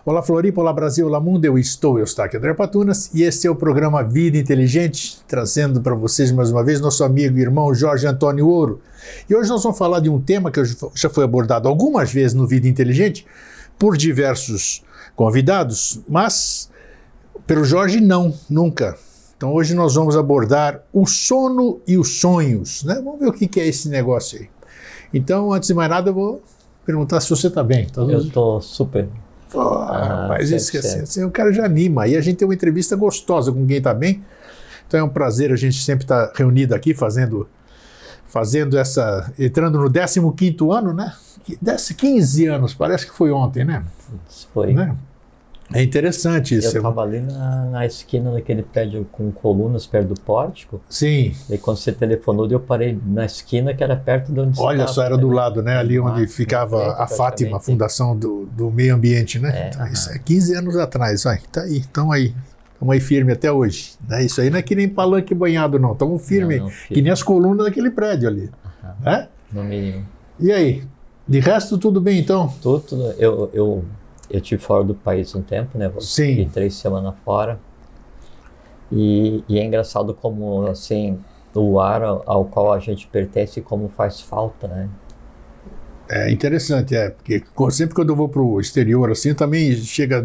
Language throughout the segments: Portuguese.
Olá Floripa, olá Brasil, olá mundo, eu estou aqui, André Patunas, e este é o programa Vida Inteligente, trazendo para vocês mais uma vez nosso amigo e irmão Jorge Antônio Ouro. E hoje nós vamos falar de um tema que já foi abordado algumas vezes no Vida Inteligente, por diversos convidados, mas pelo Jorge não, nunca. Então hoje nós vamos abordar o sono e os sonhos, né? Vamos ver o que é esse negócio aí. Então, antes de mais nada, eu vou perguntar se você está bem. Eu estou super. Mas assim, o cara já anima. Aí a gente tem uma entrevista gostosa com quem está bem. Então é um prazer a gente sempre estar reunido aqui, fazendo essa... Entrando no 15º ano, né? 15 anos, parece que foi ontem, né? Foi. Né? É interessante isso. Eu estava ali na esquina daquele prédio com colunas perto do pórtico. Sim. E quando você telefonou, eu parei na esquina que era perto de onde você Olha só, era do lado, né? Ali onde ficava a Fátima, a Fundação do Meio Ambiente, né? Então, isso é 15 anos atrás. Vai, tá aí, estamos aí firme até hoje. Né? Isso aí não é que nem palanque banhado, não. Estamos firme, que nem as colunas daquele prédio ali. Né? No mínimo. E aí? De resto, tudo bem, então? Tudo. Eu estive fora do país um tempo, né? Sim. Fiquei 3 semanas fora. E é engraçado como, assim, o ar ao qual a gente pertence, como faz falta, né? É interessante, porque sempre quando eu vou para o exterior, assim, também chega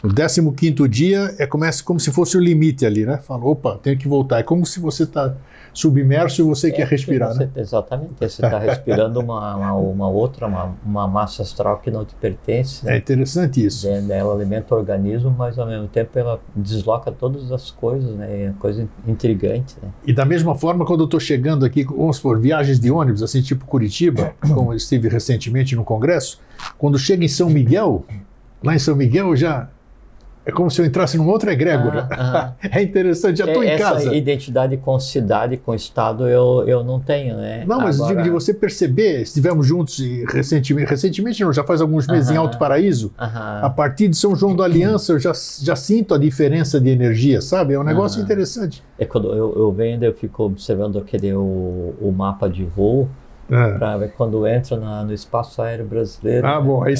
no 15º dia, começa como se fosse o limite ali, né? Fala, opa, tenho que voltar. É como se você está submerso e você quer respirar, né? Exatamente, você está respirando uma massa astral que não te pertence. É interessante isso. Ela alimenta o organismo, mas ao mesmo tempo ela desloca todas as coisas, né? É uma coisa intrigante, né? E da mesma forma, quando eu estou chegando aqui, vamos supor, viagens de ônibus, assim, tipo Curitiba, como eu estive recentemente no congresso, quando chega em São Miguel, lá em São Miguel já... É como se eu entrasse numa outra egrégora. É interessante, já estou em casa. Essa identidade com cidade, com estado, eu não tenho, né? Não, mas digo de você perceber, estivemos juntos recentemente não, já faz alguns meses em Alto Paraíso, a partir de São João da Aliança eu já sinto a diferença de energia, sabe? É um negócio interessante. É quando eu venho, eu fico observando o mapa de voo, para ver quando entra no espaço aéreo brasileiro. Bom, aí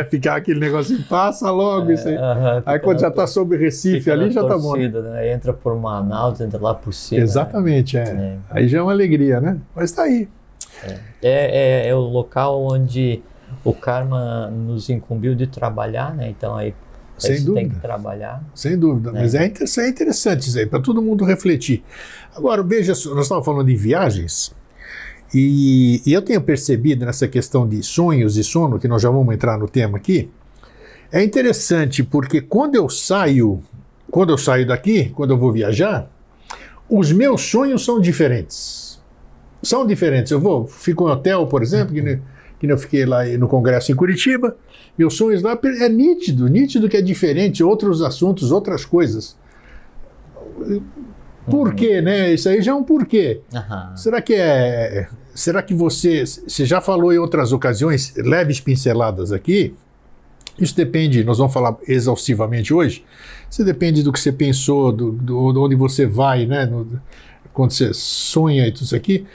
ficar aquele negócio assim, passa logo isso aí. Aí quando já está sobre Recife ali, já está bom. Né? Entra por Manaus, entra lá por cima. Exatamente, Aí já é uma alegria, né? Mas está aí. É o local onde o karma nos incumbiu de trabalhar, né? Então aí sem dúvida. Tem que trabalhar. Sem dúvida, mas é interessante isso aí, para todo mundo refletir. Agora, veja, nós estávamos falando de viagens. E eu tenho percebido nessa questão de sonhos e sono, que nós já vamos entrar no tema aqui, é interessante porque quando eu saio daqui, quando eu vou viajar, os meus sonhos são diferentes. São diferentes. Fico em hotel, por exemplo, que eu fiquei lá no congresso em Curitiba, meus sonhos lá é nítido que é diferente, outros assuntos, outras coisas. Por quê, né? Isso aí já é um porquê. Será que você já falou em outras ocasiões, leves pinceladas aqui, isso depende, nós vamos falar exaustivamente hoje, isso depende do que você pensou, de onde você vai, né? Quando você sonha e tudo isso aqui,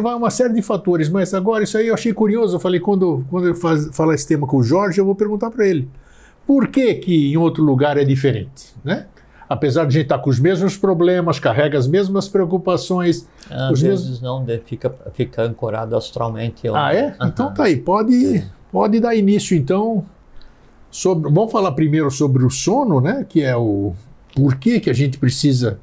vai uma série de fatores, mas agora isso aí eu achei curioso, eu falei, quando eu falar esse tema com o Jorge, eu vou perguntar para ele, por que em outro lugar é diferente, né? Apesar de a gente estar com os mesmos problemas, carrega as mesmas preocupações. Às vezes não, fica ancorado astralmente. Então tá aí, pode dar início então. Vamos falar primeiro sobre o sono, né? Que é o porquê que a gente precisa,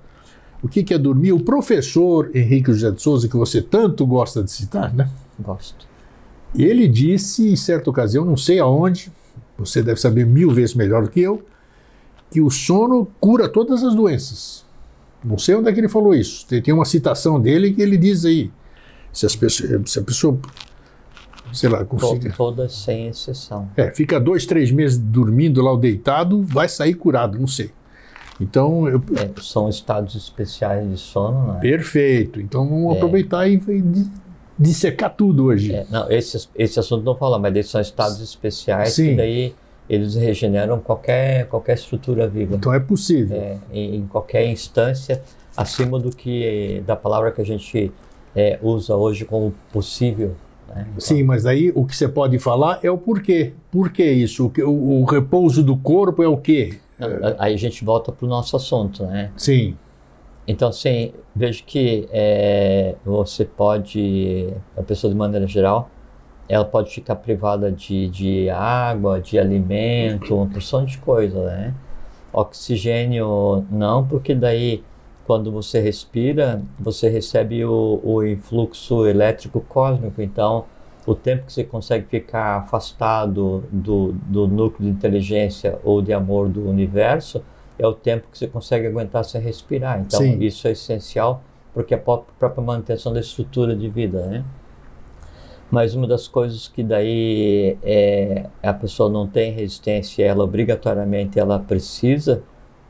o que é dormir. O professor Henrique José de Souza, que você tanto gosta de citar, né? Gosto. Ele disse em certa ocasião, não sei aonde, você deve saber 1000 vezes melhor do que eu, que o sono cura todas as doenças. Não sei onde é que ele falou isso. Tem uma citação dele que ele diz aí, se a pessoa sei lá, consiga... Todas sem exceção. Fica 2, 3 meses dormindo lá deitado, vai sair curado, não sei. Então... são estados especiais de sono, né? Perfeito. Então vamos aproveitar e dissecar tudo hoje. Não, esse assunto não fala, mas eles são estados especiais que daí eles regeneram qualquer estrutura viva. Então é possível. Em qualquer instância, acima da palavra que a gente usa hoje como possível. né? Então, sim, mas aí o que você pode falar é o porquê. Por que isso? O repouso do corpo é o quê? aí a gente volta para o nosso assunto, né? Sim, Então, sim, vejo que você pode, a pessoa de maneira geral, ela pode ficar privada de água, de alimento, uma porção de coisa, né? Oxigênio não, porque daí quando você respira, você recebe o influxo elétrico cósmico, então o tempo que você consegue ficar afastado do núcleo de inteligência ou de amor do universo é o tempo que você consegue aguentar sem respirar. Então sim. isso é essencial porque é a própria manutenção da estrutura de vida, né? Mas uma das coisas que daí a pessoa não tem resistência, ela obrigatoriamente ela precisa,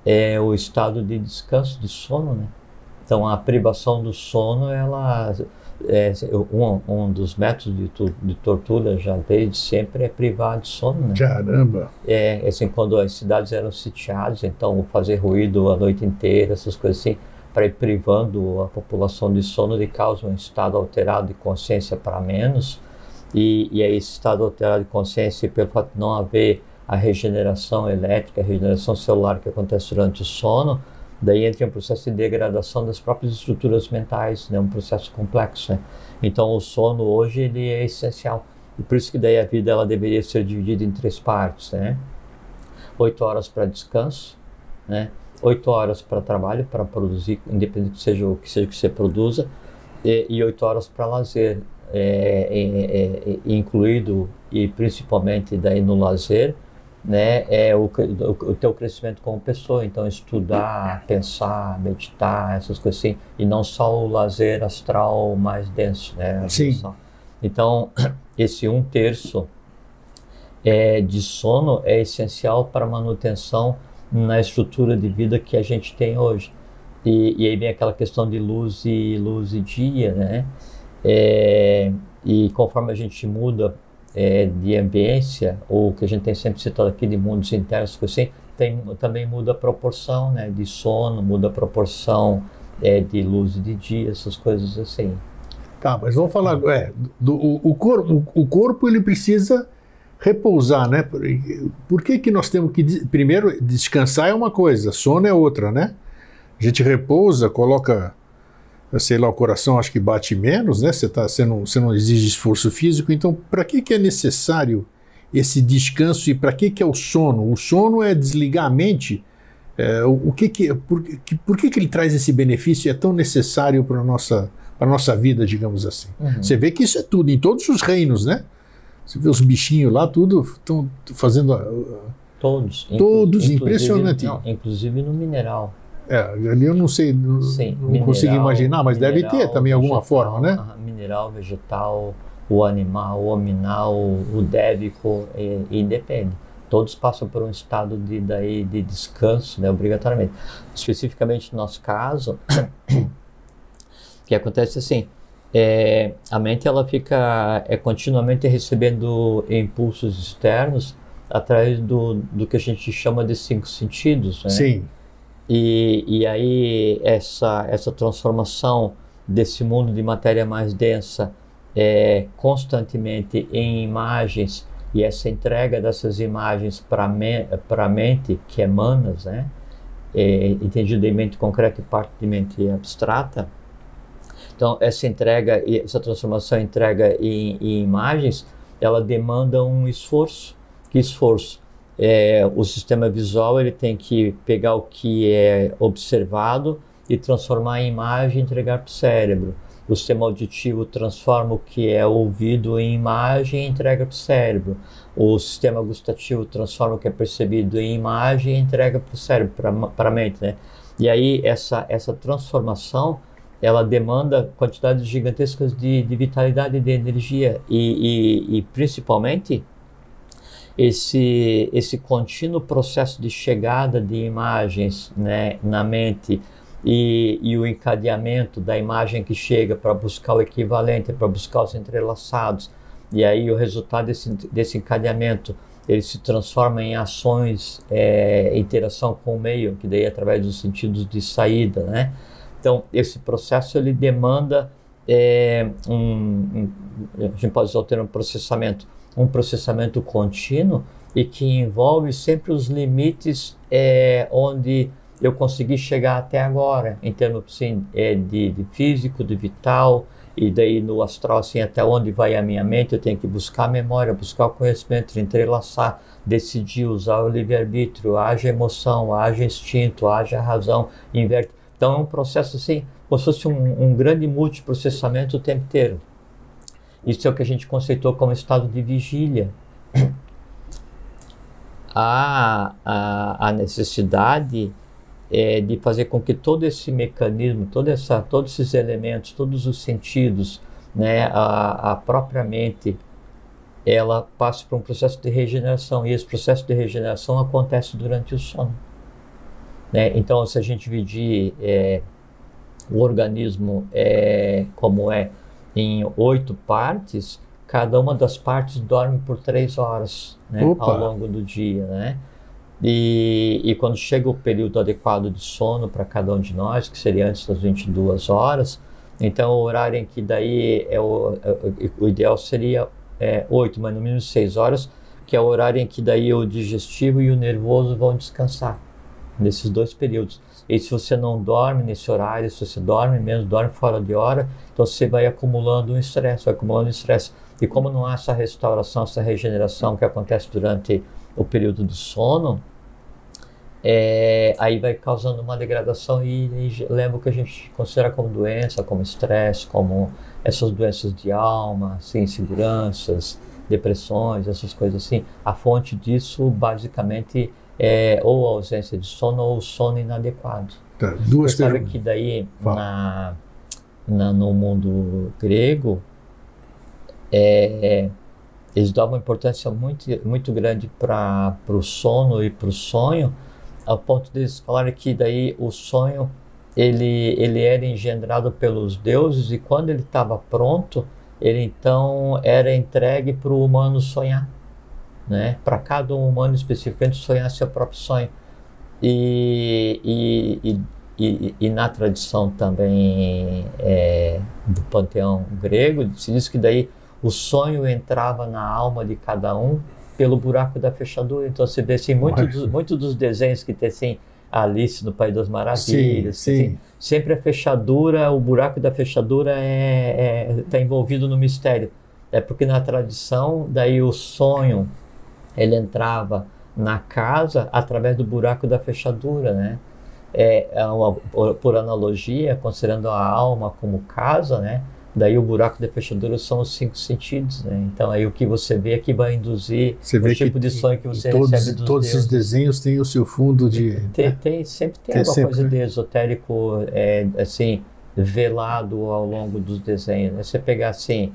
é o estado de descanso, de sono, né? Então a privação do sono, ela um dos métodos de tortura já desde sempre é privar de sono, né? Caramba! Assim, quando as cidades eram sitiadas, então fazer ruído a noite inteira, essas coisas assim, para ir privando a população de sono, de causa um estado alterado de consciência para menos, e aí esse estado alterado de consciência, pelo fato de não haver a regeneração elétrica, a regeneração celular que acontece durante o sono, daí entra um processo de degradação das próprias estruturas mentais, né? Um processo complexo, né? Então o sono hoje ele é essencial, e por isso que daí a vida ela deveria ser dividida em 3 partes, né? 8 horas para descanso, né? 8 horas para trabalho, para produzir, independente que seja o que você produza, e 8 horas para lazer, incluído, e principalmente daí no lazer, né, o teu crescimento como pessoa. Então estudar, pensar, meditar, essas coisas assim, e não só o lazer astral mais denso, né? Sim. Então esse 1/3 de sono é essencial para a manutenção na estrutura de vida que a gente tem hoje. E aí vem aquela questão de luz e dia, né? E conforme a gente muda de ambiência, ou que a gente tem sempre citado aqui de mundos internos, assim, também muda a proporção, né, de sono, muda a proporção de luz e de dia, essas coisas assim. Tá, mas vamos falar, o corpo ele precisa repousar, né? Por que nós temos que, primeiro, descansar é uma coisa, sono é outra, né? A gente repousa, coloca, sei lá, o coração acho que bate menos, né? Você não exige esforço físico, então para que é necessário esse descanso e para que é o sono? O sono é desligar a mente. Por que ele traz esse benefício e é tão necessário para a nossa vida, digamos assim? Uhum. Você vê que isso é tudo, em todos os reinos, né? Você vê os bichinhos lá, tudo estão fazendo... Todos, impressionante. Não, inclusive no mineral. Ali eu não sei, não consigo imaginar, mas deve ter também alguma forma, né? Mineral, vegetal, o animal, o hominal, o dévico, e depende. Todos passam por um estado de descanso, né, obrigatoriamente. Especificamente no nosso caso, o que acontece assim, a mente ela fica continuamente recebendo impulsos externos através do que a gente chama de 5 sentidos, né? Sim. E aí essa transformação desse mundo de matéria mais densa constantemente em imagens, e essa entrega dessas imagens para a mente, que é manas, né? Entendido em mente concreta e parte de mente abstrata. Então essa entrega, essa transformação entrega em imagens, ela demanda um esforço. Que esforço? O sistema visual ele tem que pegar o que é observado e transformar em imagem e entregar para o cérebro. O sistema auditivo transforma o que é ouvido em imagem e entrega para o cérebro. O sistema gustativo transforma o que é percebido em imagem e entrega para o cérebro, para a mente, né? E aí essa transformação ela demanda quantidades gigantescas de vitalidade e de energia, e principalmente esse contínuo processo de chegada de imagens, né, na mente, e o encadeamento da imagem que chega para buscar o equivalente, para buscar os entrelaçados, e aí o resultado desse encadeamento ele se transforma em ações, interação com o meio, que daí é através dos sentidos de saída, né? Então esse processo ele demanda a gente pode usar o termo processamento, um processamento contínuo e que envolve sempre os limites onde eu consegui chegar até agora, em termos assim, de físico, de vital, e daí no astral, assim, até onde vai a minha mente, eu tenho que buscar a memória, buscar o conhecimento, entrelaçar, decidir, usar o livre-arbítrio, haja emoção, haja instinto, haja razão, inverte. Então é um processo assim, como se fosse um grande multiprocessamento o tempo inteiro. Isso é o que a gente conceitou como estado de vigília. A necessidade de fazer com que todo esse mecanismo, todos esses elementos, todos os sentidos, né, a própria mente, ela passe por um processo de regeneração, e esse processo de regeneração acontece durante o sono. Né? Então, se a gente dividir o organismo como em 8 partes, cada uma das partes dorme por 3 horas, né, ao longo do dia, né? E quando chega o período adequado de sono para cada um de nós, que seria antes das 22 horas, então o horário em que daí o ideal seria 8, mas no mínimo 6 horas, que é o horário em que daí o digestivo e o nervoso vão descansar, nesses 2 períodos. E se você não dorme nesse horário, se você dorme menos, dorme fora de hora, então você vai acumulando um estresse, E como não há essa restauração, essa regeneração que acontece durante o período do sono, aí vai causando uma degradação e leva o que a gente considera como doença, como estresse, como essas doenças de alma, assim, inseguranças, depressões, essas coisas assim. A fonte disso, basicamente, é ou a ausência de sono ou o sono inadequado. Tá, duas Você sabe que daí, no mundo grego, eles davam uma importância muito, muito grande para o sono e para o sonho, ao ponto de eles falarem que daí o sonho ele era engendrado pelos deuses, e quando ele estava pronto, ele então era entregue para o humano sonhar, né? Para cada humano especificamente sonhar seu próprio sonho. E na tradição também do panteão grego, se diz que daí o sonho entrava na alma de cada um pelo buraco da fechadura. Então você vê assim, muito dos desenhos que tem assim, Alice no País das Maravilhas, sim. Assim, sempre a fechadura, o buraco da fechadura está envolvido no mistério. É porque na tradição, daí o sonho, ele entrava na casa através do buraco da fechadura, né? Por analogia, considerando a alma como casa, né? Daí o buraco da fechadura são os 5 sentidos, né? Então aí o que você vê é que vai induzir o tipo de sonho que você recebe dos deuses. Todos os desenhos têm o seu fundo de... Sempre tem alguma coisa de esotérico, assim, velado ao longo dos desenhos, né? Você pegar assim,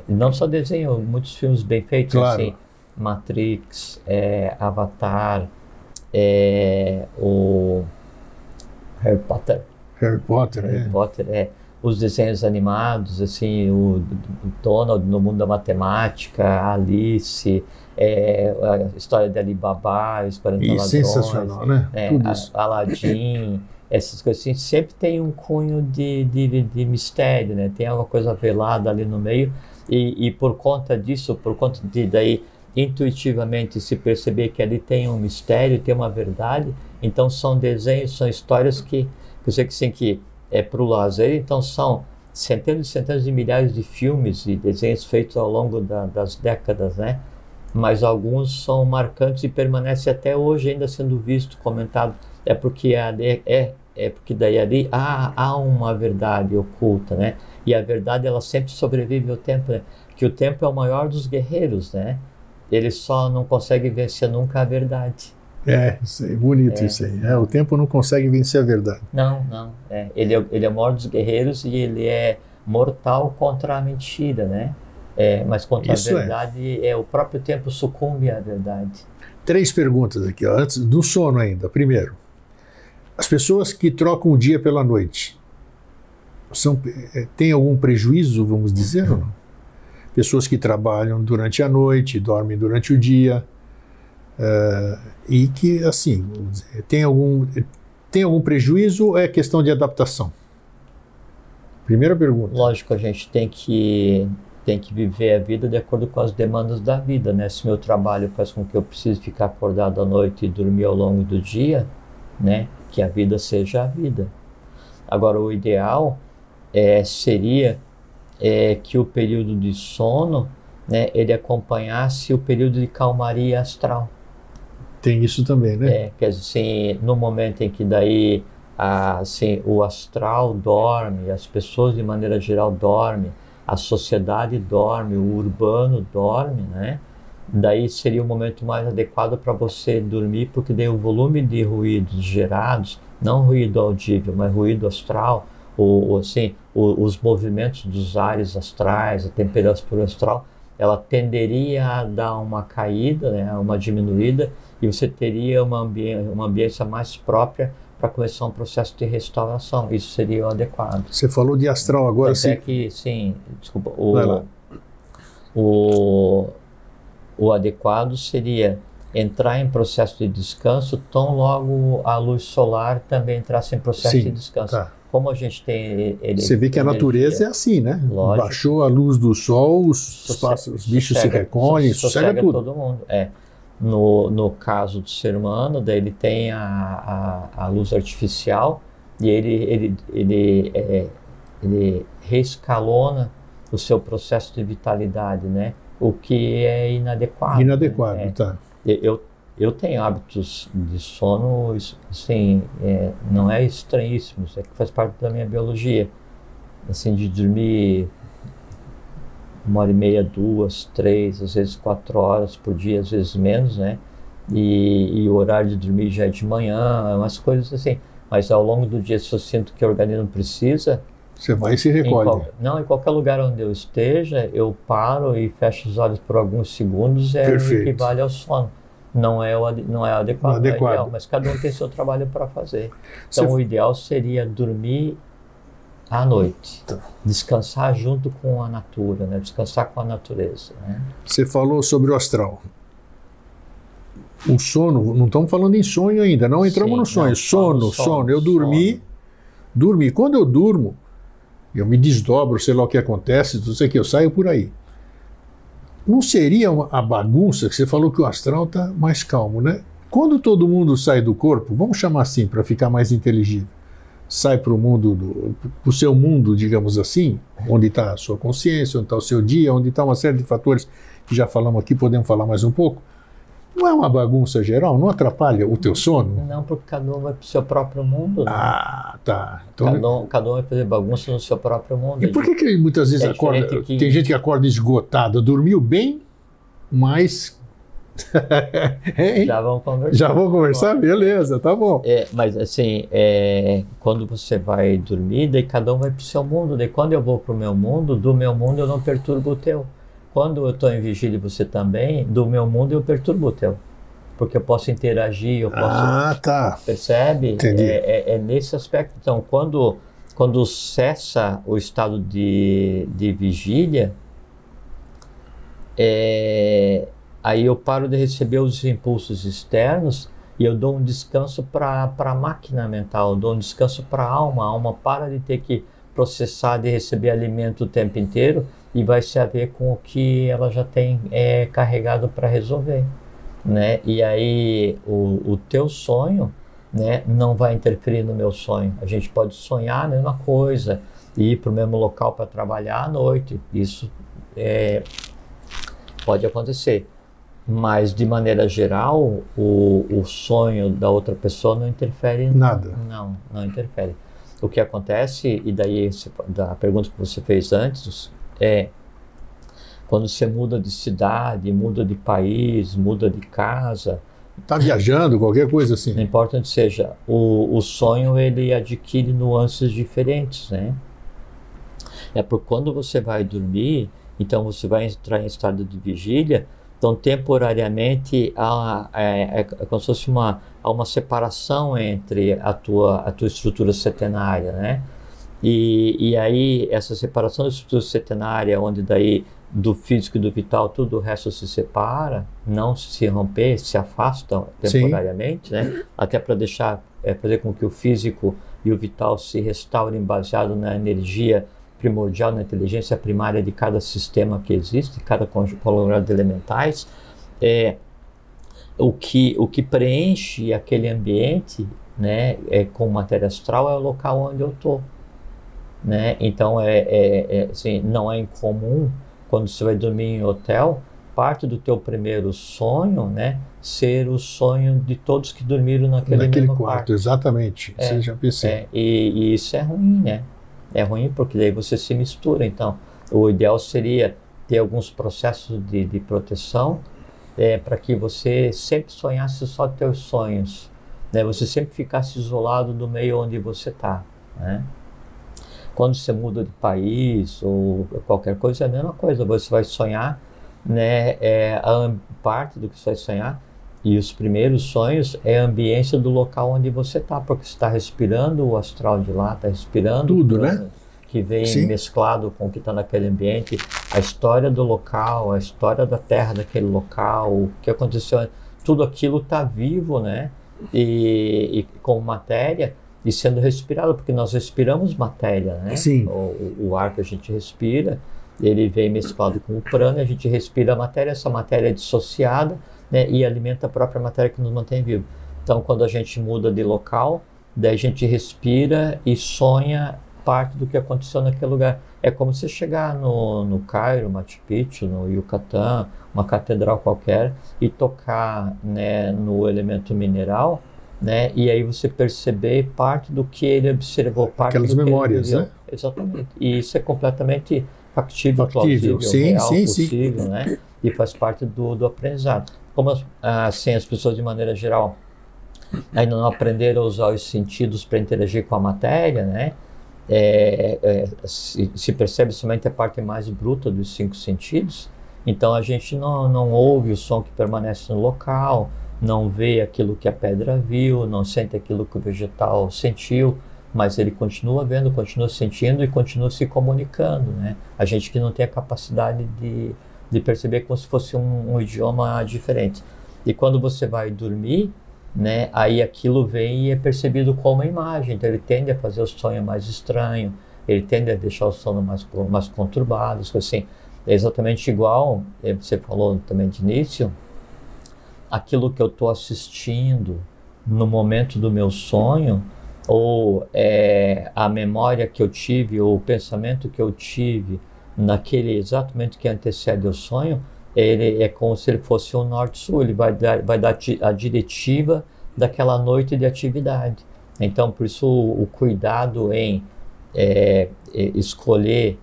não só desenho, muitos filmes bem feitos, claro. Assim, Matrix, Avatar, o Harry Potter. Harry Potter, os desenhos animados, assim, o Donald no mundo da matemática, a Alice, a história de Alibaba, Esperando Ladrões, sensacional, né? Tudo isso. Aladdin, essas coisas assim, sempre tem um cunho de mistério, né? Tem alguma coisa velada ali no meio, e por conta disso, por conta de daí intuitivamente se perceber que ali tem um mistério, tem uma verdade, então são desenhos, são histórias que eu sei que sim, que para o lazer, então são centenas e centenas de milhares de filmes e desenhos feitos ao longo das décadas, né? Mas alguns são marcantes e permanecem até hoje ainda sendo visto, comentado. Porque daí ali há uma verdade oculta, né? E a verdade, ela sempre sobrevive ao tempo, né? Que o tempo é o maior dos guerreiros, né? Ele só não consegue vencer nunca a verdade. Isso aí, bonito isso aí. O tempo não consegue vencer a verdade. Não. Ele é o maior dos guerreiros e ele é mortal contra a mentira, né? Mas contra isso a verdade, o próprio tempo sucumbe à verdade. 3 perguntas aqui, ó, antes do sono ainda. Primeiro, as pessoas que trocam o dia pela noite, têm algum prejuízo, vamos dizer, ou não? Pessoas que trabalham durante a noite, dormem durante o dia, e que, assim, vamos dizer, tem algum prejuízo ou é questão de adaptação? Primeira pergunta. Lógico, a gente tem que viver a vida de acordo com as demandas da vida, né? Se meu trabalho faz com que eu precise ficar acordado à noite e dormir ao longo do dia, né? Que a vida seja a vida. Agora, o ideal seria que o período de sono, né, ele acompanhasse o período de calmaria astral. Tem isso também, né? Quer dizer, assim, no momento em que daí assim, o astral dorme, as pessoas de maneira geral dormem, a sociedade dorme, o urbano dorme, né? Daí seria o momento mais adequado para você dormir, porque daí o volume de ruídos gerados, não ruído audível, mas ruído astral, ou assim, os movimentos dos ares astrais, a temperatura astral, ela tenderia a dar uma caída, né, uma diminuída, e você teria uma ambiência mais própria para começar um processo de restauração. Isso seria o adequado. Você falou de astral agora, sim. Que, sim, desculpa, o adequado seria entrar em processo de descanso tão logo a luz solar também entrasse em processo de descanso. Tá. Como a gente tem... Você vê que a natureza é assim, né? Lógico. Baixou a luz do sol, os bichos se recolhem, sossega tudo. Todo mundo, No caso do ser humano, daí ele tem a luz artificial e ele reescalona o seu processo de vitalidade, né? O que é inadequado. Inadequado, né? Tá. Eu tenho hábitos de sono, assim, não é estranhíssimos, é que faz parte da minha biologia. Assim, de dormir 1h30, 2, 3, às vezes 4 horas por dia, às vezes menos, né? E o horário de dormir já é de manhã, umas coisas assim. Mas ao longo do dia, se eu sinto que o organismo precisa... Você vai e se recolhe. Em qualquer lugar onde eu esteja, eu paro e fecho os olhos por alguns segundos, equivale ao sono. Não é adequado, não é ideal, mas cada um tem seu trabalho para fazer. Então o ideal seria dormir à noite, descansar junto com a natura, né? Descansar com a natureza. Né? Você falou sobre o astral. O sono, não estamos falando em sonho ainda, não entramos no sonho. Sono. Eu dormi. Quando eu durmo, eu me desdobro, sei lá o que acontece, não sei o que, eu saio por aí. Não seria a bagunça que você falou que o astral está mais calmo, né? Quando todo mundo sai do corpo, vamos chamar assim para ficar mais inteligível, sai para o mundo, para o seu mundo, digamos assim, onde está a sua consciência, onde está o seu dia, onde está uma série de fatores que já falamos aqui, podemos falar mais um pouco. Não é uma bagunça geral? Não atrapalha o teu sono? Não, porque cada um vai para o seu próprio mundo. Né? Ah, tá. Então, cada um vai fazer bagunça no seu próprio mundo. E por que muitas vezes acorda? Tem gente que acorda esgotada, dormiu bem, mas... Já vamos conversar. Já vamos conversar? Beleza, tá bom. Mas assim, quando você vai dormir, daí cada um vai para o seu mundo. Daí quando eu vou para o meu mundo, do meu mundo eu não perturbo o teu. Quando eu estou em vigília e você também, do meu mundo eu perturbo o teu. Porque eu posso interagir, eu posso... Ah, tá. Percebe? Entendi. É nesse aspecto. Então, quando cessa o estado de vigília, aí eu paro de receber os impulsos externos e eu dou um descanso para a máquina mental, dou um descanso para a alma para de ter que processar, de receber alimento o tempo inteiro e vai se haver com o que ela já tem carregado para resolver, né? E aí o teu sonho, né, não vai interferir no meu sonho. A gente pode sonhar a mesma coisa, ir para o mesmo local para trabalhar à noite, isso pode acontecer. Mas, de maneira geral, o sonho da outra pessoa não interfere. Nada. Não interfere. O que acontece, e daí da pergunta que você fez antes, quando você muda de cidade, muda de país, muda de casa... Está viajando, qualquer coisa assim. Não importa onde seja, o sonho ele adquire nuances diferentes, né? Porque quando você vai dormir, então você vai entrar em estado de vigília. Então, temporariamente, é como se fosse uma separação entre a tua estrutura setenária, né? E aí, essa separação da estrutura setenária, onde daí do físico e do vital, tudo o resto se separa, não se romper, se afasta temporariamente, né? Até para fazer com que o físico e o vital se restaurem baseado na energia primordial na inteligência primária de cada sistema que existe, cada conglomerado de elementais, o que preenche aquele ambiente, né, com matéria astral é o local onde eu estou. Né? Então, assim, não é incomum, quando você vai dormir em hotel, parte do teu primeiro sonho, né, ser o sonho de todos que dormiram naquele mesmo quarto. Exatamente, você já pensei. E isso é ruim, né? É ruim porque daí você se mistura. Então, o ideal seria ter alguns processos de proteção para que você sempre sonhasse só teus sonhos, né? Você sempre ficasse isolado do meio onde você está, né? Quando você muda de país ou qualquer coisa, é a mesma coisa. Você vai sonhar, né? A parte do que você vai sonhar, e os primeiros sonhos é a ambiência do local onde você está, porque você está respirando o astral de lá, está respirando tudo, né? Que vem Sim. mesclado com o que está naquele ambiente, a história do local, a história da terra daquele local, o que aconteceu, tudo aquilo está vivo, né? E com matéria e sendo respirado, porque nós respiramos matéria, né? Sim. O ar que a gente respira, ele vem mesclado com o prana, a gente respira a matéria, essa matéria é dissociada, né? E alimenta a própria matéria que nos mantém vivo. Então, quando a gente muda de local, daí a gente respira e sonha parte do que aconteceu naquele lugar. É como você chegar no Cairo, Machu Picchu, no Yucatán, uma catedral qualquer, e tocar, né, no elemento mineral, né, e aí você perceber parte do que ele observou, parte aquelas do memórias, que ele né? Exatamente. E isso é completamente factível, plausível, sim, real, sim, possível, sim. né? E faz parte do aprendizado. Como assim, as pessoas de maneira geral ainda não aprenderam a usar os sentidos para interagir com a matéria, né? Se percebe somente a parte mais bruta dos 5 sentidos, então a gente não ouve o som que permanece no local, não vê aquilo que a pedra viu, não sente aquilo que o vegetal sentiu, mas ele continua vendo, continua sentindo e continua se comunicando, né? A gente que não tem a capacidade de perceber como se fosse um idioma diferente. E quando você vai dormir, né, aí aquilo vem e é percebido como imagem, então ele tende a fazer o sonho mais estranho, ele tende a deixar o sono mais conturbado, assim. É exatamente igual, você falou também de início, aquilo que eu estou assistindo no momento do meu sonho, ou a memória que eu tive, ou o pensamento que eu tive naquele exatamente que antecede o sonho, ele é como se ele fosse um norte-sul, ele vai dar a diretiva daquela noite de atividade. Então, por isso o cuidado em escolher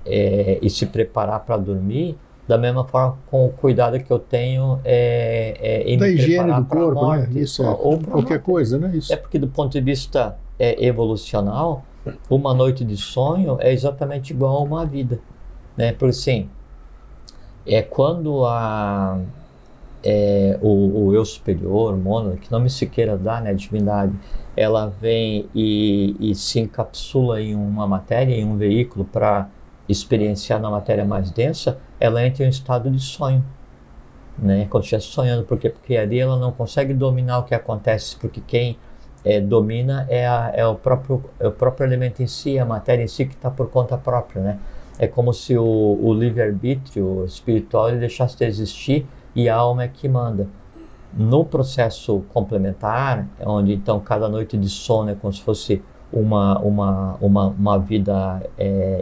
e se preparar para dormir, da mesma forma com o cuidado que eu tenho em da me higiene preparar do corpo, para a morte, né? Isso ou pra qualquer morte. coisa, né? Isso. É porque do ponto de vista evolucional, uma noite de sonho é exatamente igual a uma vida, né? Porque assim, quando o eu superior, Mona, que nome se queira dar, né, a divindade, ela vem e se encapsula em uma matéria, em um veículo para experienciar na matéria mais densa, ela entra em um estado de sonho, né, quando estiver sonhando, porque ali ela não consegue dominar o que acontece, porque quem domina é o próprio elemento em si, a matéria em si que está por conta própria, né? É como se o livre-arbítrio espiritual ele deixasse de existir e a alma é que manda. No processo complementar, onde então cada noite de sono é como se fosse uma vida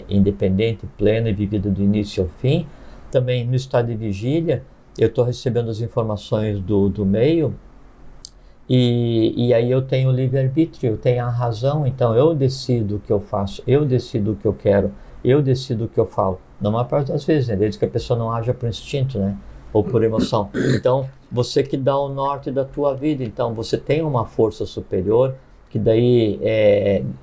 independente, plena e vivida do início ao fim, também no estado de vigília, eu estou recebendo as informações do meio e aí eu tenho o livre-arbítrio, eu tenho a razão, então eu decido o que eu faço, eu decido o que eu quero, eu decido o que eu falo. Na maior parte das vezes, né? Desde que a pessoa não haja por instinto, né? Ou por emoção. Então, você que dá o norte da tua vida. Então, você tem uma força superior que daí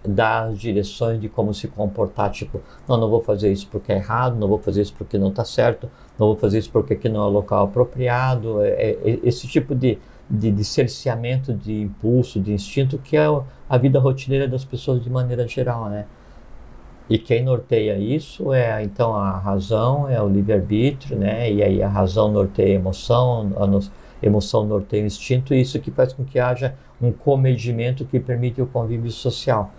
dá as direções de como se comportar. Tipo, não vou fazer isso porque é errado, não vou fazer isso porque não está certo, não vou fazer isso porque aqui não é o local apropriado. Esse tipo de cerceamento de impulso, de instinto, que é a vida rotineira das pessoas de maneira geral, né? E quem norteia isso então a razão, o livre-arbítrio, né? E aí a razão norteia a emoção norteia o instinto, e isso que faz com que haja um comedimento que permite o convívio social.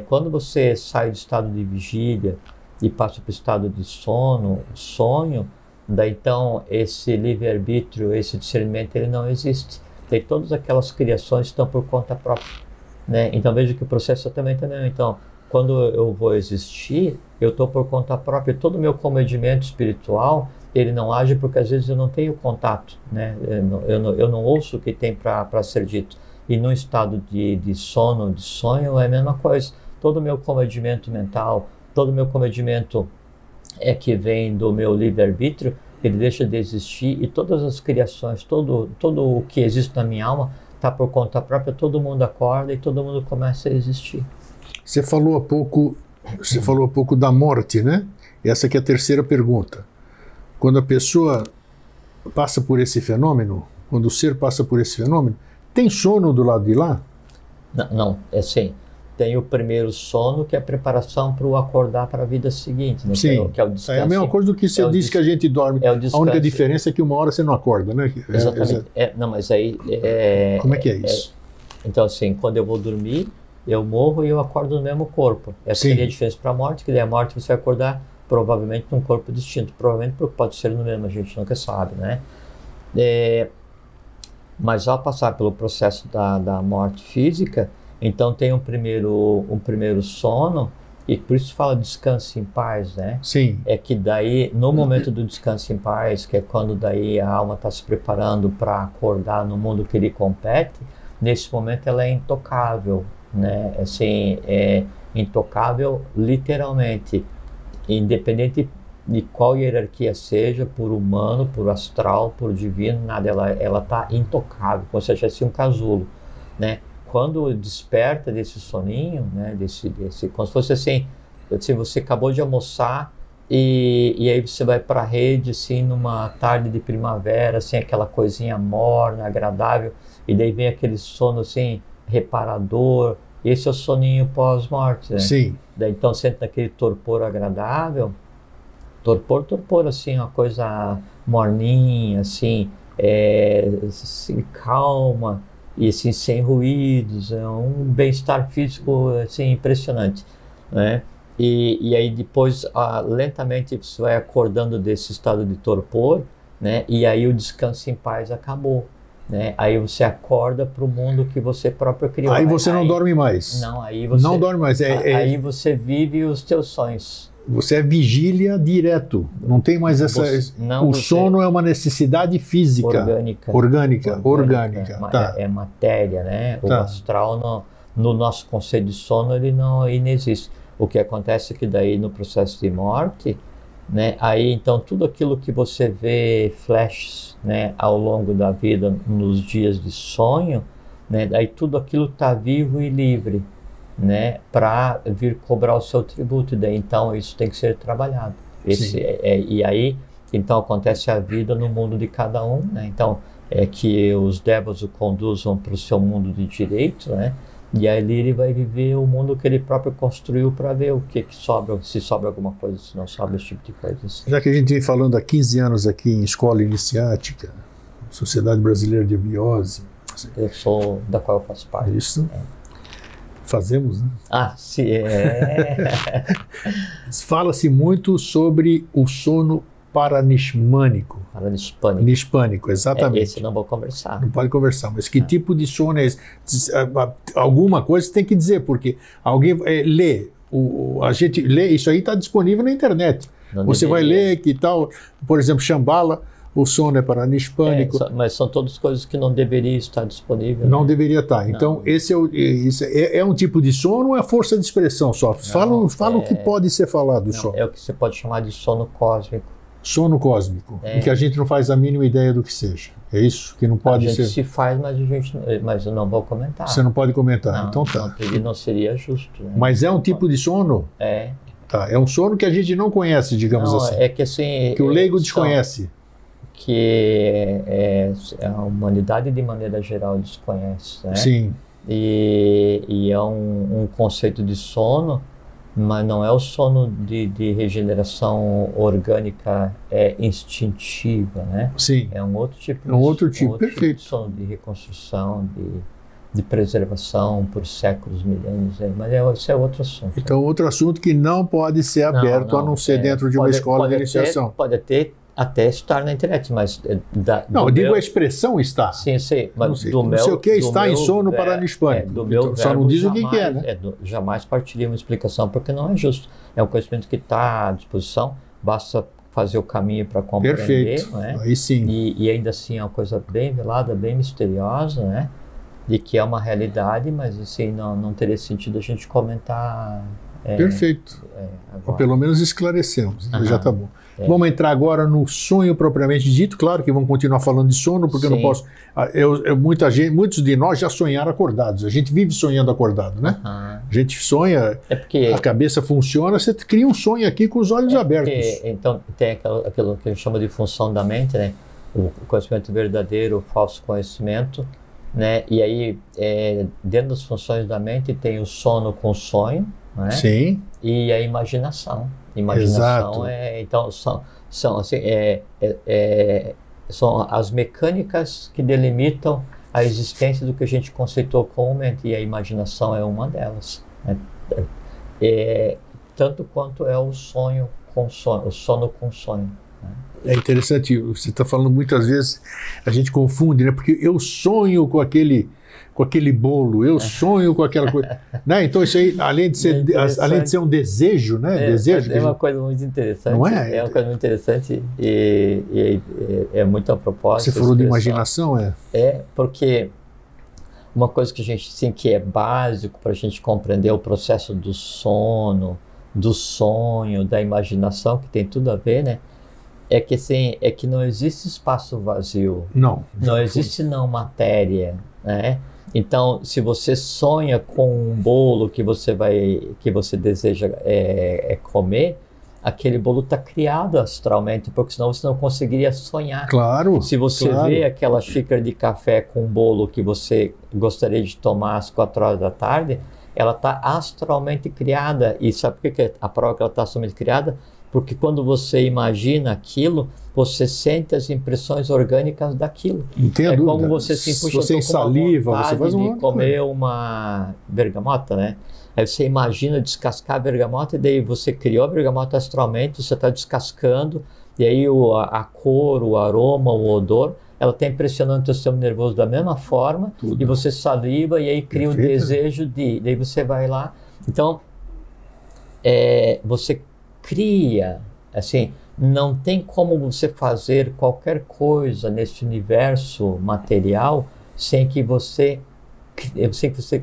Quando você sai do estado de vigília e passa para o estado de sono, sonho, daí então esse livre-arbítrio, esse discernimento, ele não existe. Daí todas aquelas criações estão por conta própria, né? Então veja que o processo também. Então, quando eu vou existir, eu estou por conta própria. Todo o meu comedimento espiritual, ele não age porque às vezes eu não tenho contato, né? Eu não ouço o que tem para ser dito. E no estado de sono, de sonho, é a mesma coisa. Todo o meu comedimento mental, todo o meu comedimento que vem do meu livre-arbítrio, ele deixa de existir, e todas as criações, todo o que existe na minha alma está por conta própria. Todo mundo acorda e todo mundo começa a existir. Você falou há pouco da morte, né? Essa aqui é a terceira pergunta. Quando a pessoa passa por esse fenômeno, quando o ser passa por esse fenômeno, tem sono do lado de lá? Não, é assim. Tem o primeiro sono, que é a preparação para o acordar para a vida seguinte, né? Sim, que é o descanso. É a mesma coisa do que você disse que a gente dorme. A única diferença é que uma hora você não acorda, né? Exatamente. Não, mas aí... Como é que é isso? Então, assim, quando eu vou dormir, eu morro e eu acordo no mesmo corpo. Essa seria a diferença para a morte, que daí a morte você vai acordar provavelmente num corpo distinto. Provavelmente porque pode ser no mesmo, a gente nunca sabe, né? Mas ao passar pelo processo da morte física, então tem um primeiro sono, e por isso fala descanso em paz, né? Sim. É que daí, no momento do descanso em paz, que é quando daí a alma está se preparando para acordar no mundo que lhe compete, nesse momento ela é intocável, né? Assim, é intocável literalmente, independente de qual hierarquia seja, por humano, por astral, por divino, nada, ela está intocável, como se fosse um casulo, né? Quando desperta desse soninho, né, como se fosse assim, você acabou de almoçar e aí você vai para a rede, assim, numa tarde de primavera, assim, aquela coisinha morna, agradável, e daí vem aquele sono, assim, reparador. Esse é o soninho pós-morte, né? Sim. Daí, então, você entra naquele torpor agradável, torpor, assim, uma coisa morninha, assim, assim, calma, e assim, sem ruídos, é um bem-estar físico assim, impressionante, né? E aí depois, lentamente, você vai acordando desse estado de torpor, né? E aí o descanso em paz acabou, né? Aí você acorda para o mundo que você próprio criou. Aí você não dorme mais. Não, aí você... Não dorme mais. Aí você vive os teus sonhos. Você é vigília direto, não tem mais essa... sono é uma necessidade física. Orgânica. Tá. É matéria, né? O astral, no nosso conceito de sono, ele não inexiste. O que acontece é que daí no processo de morte, né? Aí então tudo aquilo que você vê flashes, né, ao longo da vida, nos dias de sonho, né? Daí tudo aquilo está vivo e livre, né, para vir cobrar o seu tributo. E daí então isso tem que ser trabalhado. E aí então acontece a vida no mundo de cada um, né? Então é que os devas o conduzam para o seu mundo de direito, né? E aí ele vai viver o mundo que ele próprio construiu para ver o que sobra, se sobra alguma coisa, se não sobra, esse tipo de coisa assim. Já que a gente vem falando há 15 anos aqui em escola iniciática, Sociedade Brasileira de Biose, eu sou da qual eu faço parte. Isso. Fazemos, né? Sim, Fala-se muito sobre o sono paranishmânico. Nispânico, exatamente. Esse não vou conversar. Não pode conversar, mas que tipo de sono é esse? Alguma coisa você tem que dizer, porque alguém lê, a gente lê, isso aí está disponível na internet. Você vai ler que tal, por exemplo, Shambhala, o sono é paranishpânico. Mas são todas coisas que não deveriam estar disponíveis. Não deveria estar. Então, esse é um tipo de sono ou é força de expressão só? Fala o que pode ser falado do sono. É o que você pode chamar de sono cósmico. Sono cósmico, em que a gente não faz a mínima ideia do que seja. É isso? Que não pode ser. A gente se faz, mas eu não vou comentar. Você não pode comentar, não, então tá. Não seria justo. Né? Mas é um tipo de sono? É. Tá, é um sono que a gente não conhece, digamos assim. É que assim... Que o leigo desconhece. Que a humanidade, de maneira geral, desconhece, né? Sim. E é um conceito de sono, mas não é o sono de regeneração orgânica instintiva, né? Sim. É um outro tipo. Perfeito. Tipo de sono de reconstrução, de preservação por séculos, milênios, mas esse é outro assunto. Então, outro assunto que não pode ser aberto a não ser dentro de uma escola de iniciação. Pode até estar na internet, mas... não, eu digo a expressão está. Sim, mas não sei o que está em sono paranispânico. Então, só não diz o que é, né? Jamais partiria uma explicação, porque não é justo. É um conhecimento que está à disposição, basta fazer o caminho para compreender. Perfeito, né? Aí sim. E ainda assim é uma coisa bem velada, bem misteriosa, né? De que é uma realidade, mas assim, não teria sentido a gente comentar. Perfeito. Ou pelo menos esclarecemos, já está bom. Vamos entrar agora no sonho propriamente dito. Claro que vamos continuar falando de sono, porque eu não posso. Muitos de nós já sonharam acordados. A gente vive sonhando acordado, né? A gente sonha, a cabeça funciona, você cria um sonho aqui com os olhos abertos. Então tem aquilo que a gente chama de função da mente, né? O conhecimento verdadeiro, o falso conhecimento, né? E aí, dentro das funções da mente tem o sono com sonho, né? Sim. E a imaginação. Imaginação então são as mecânicas que delimitam a existência do que a gente conceitou comumente, e a imaginação é uma delas, né? Tanto quanto é o sonho com sonho, o sono com sonho, né? É interessante, você está falando muitas vezes, a gente confunde, né? Porque eu sonho com aquele bolo, eu sonho com aquela coisa, né? Então isso aí, além de ser um desejo, né? Desejo é uma coisa muito interessante. Não é? É uma coisa muito interessante e é muito a propósito. Você falou de imaginação, porque uma coisa que a gente assim, que é básico para a gente compreender o processo do sono, do sonho, da imaginação, que tem tudo a ver, né? É que assim, não existe espaço vazio. Não existe não matéria, né? Então, se você sonha com um bolo que você deseja comer, aquele bolo está criado astralmente, porque senão você não conseguiria sonhar. Claro. Se você vê aquela xícara de café com um bolo que você gostaria de tomar às 4 horas da tarde, ela está astralmente criada. E sabe por que a prova que ela está astralmente criada? Porque quando você imagina aquilo, você sente as impressões orgânicas daquilo. Não tem a dúvida. Como você se puxa você saliva, você faz de comer uma bergamota, né? Aí você imagina descascar a bergamota e daí você criou a bergamota astralmente, você está descascando, e aí a cor, o aroma, o odor, ela está impressionando o teu sistema nervoso da mesma forma, e você saliva e aí cria um desejo daí você vai lá. Então, você cria, assim, não tem como você fazer qualquer coisa nesse universo material sem que você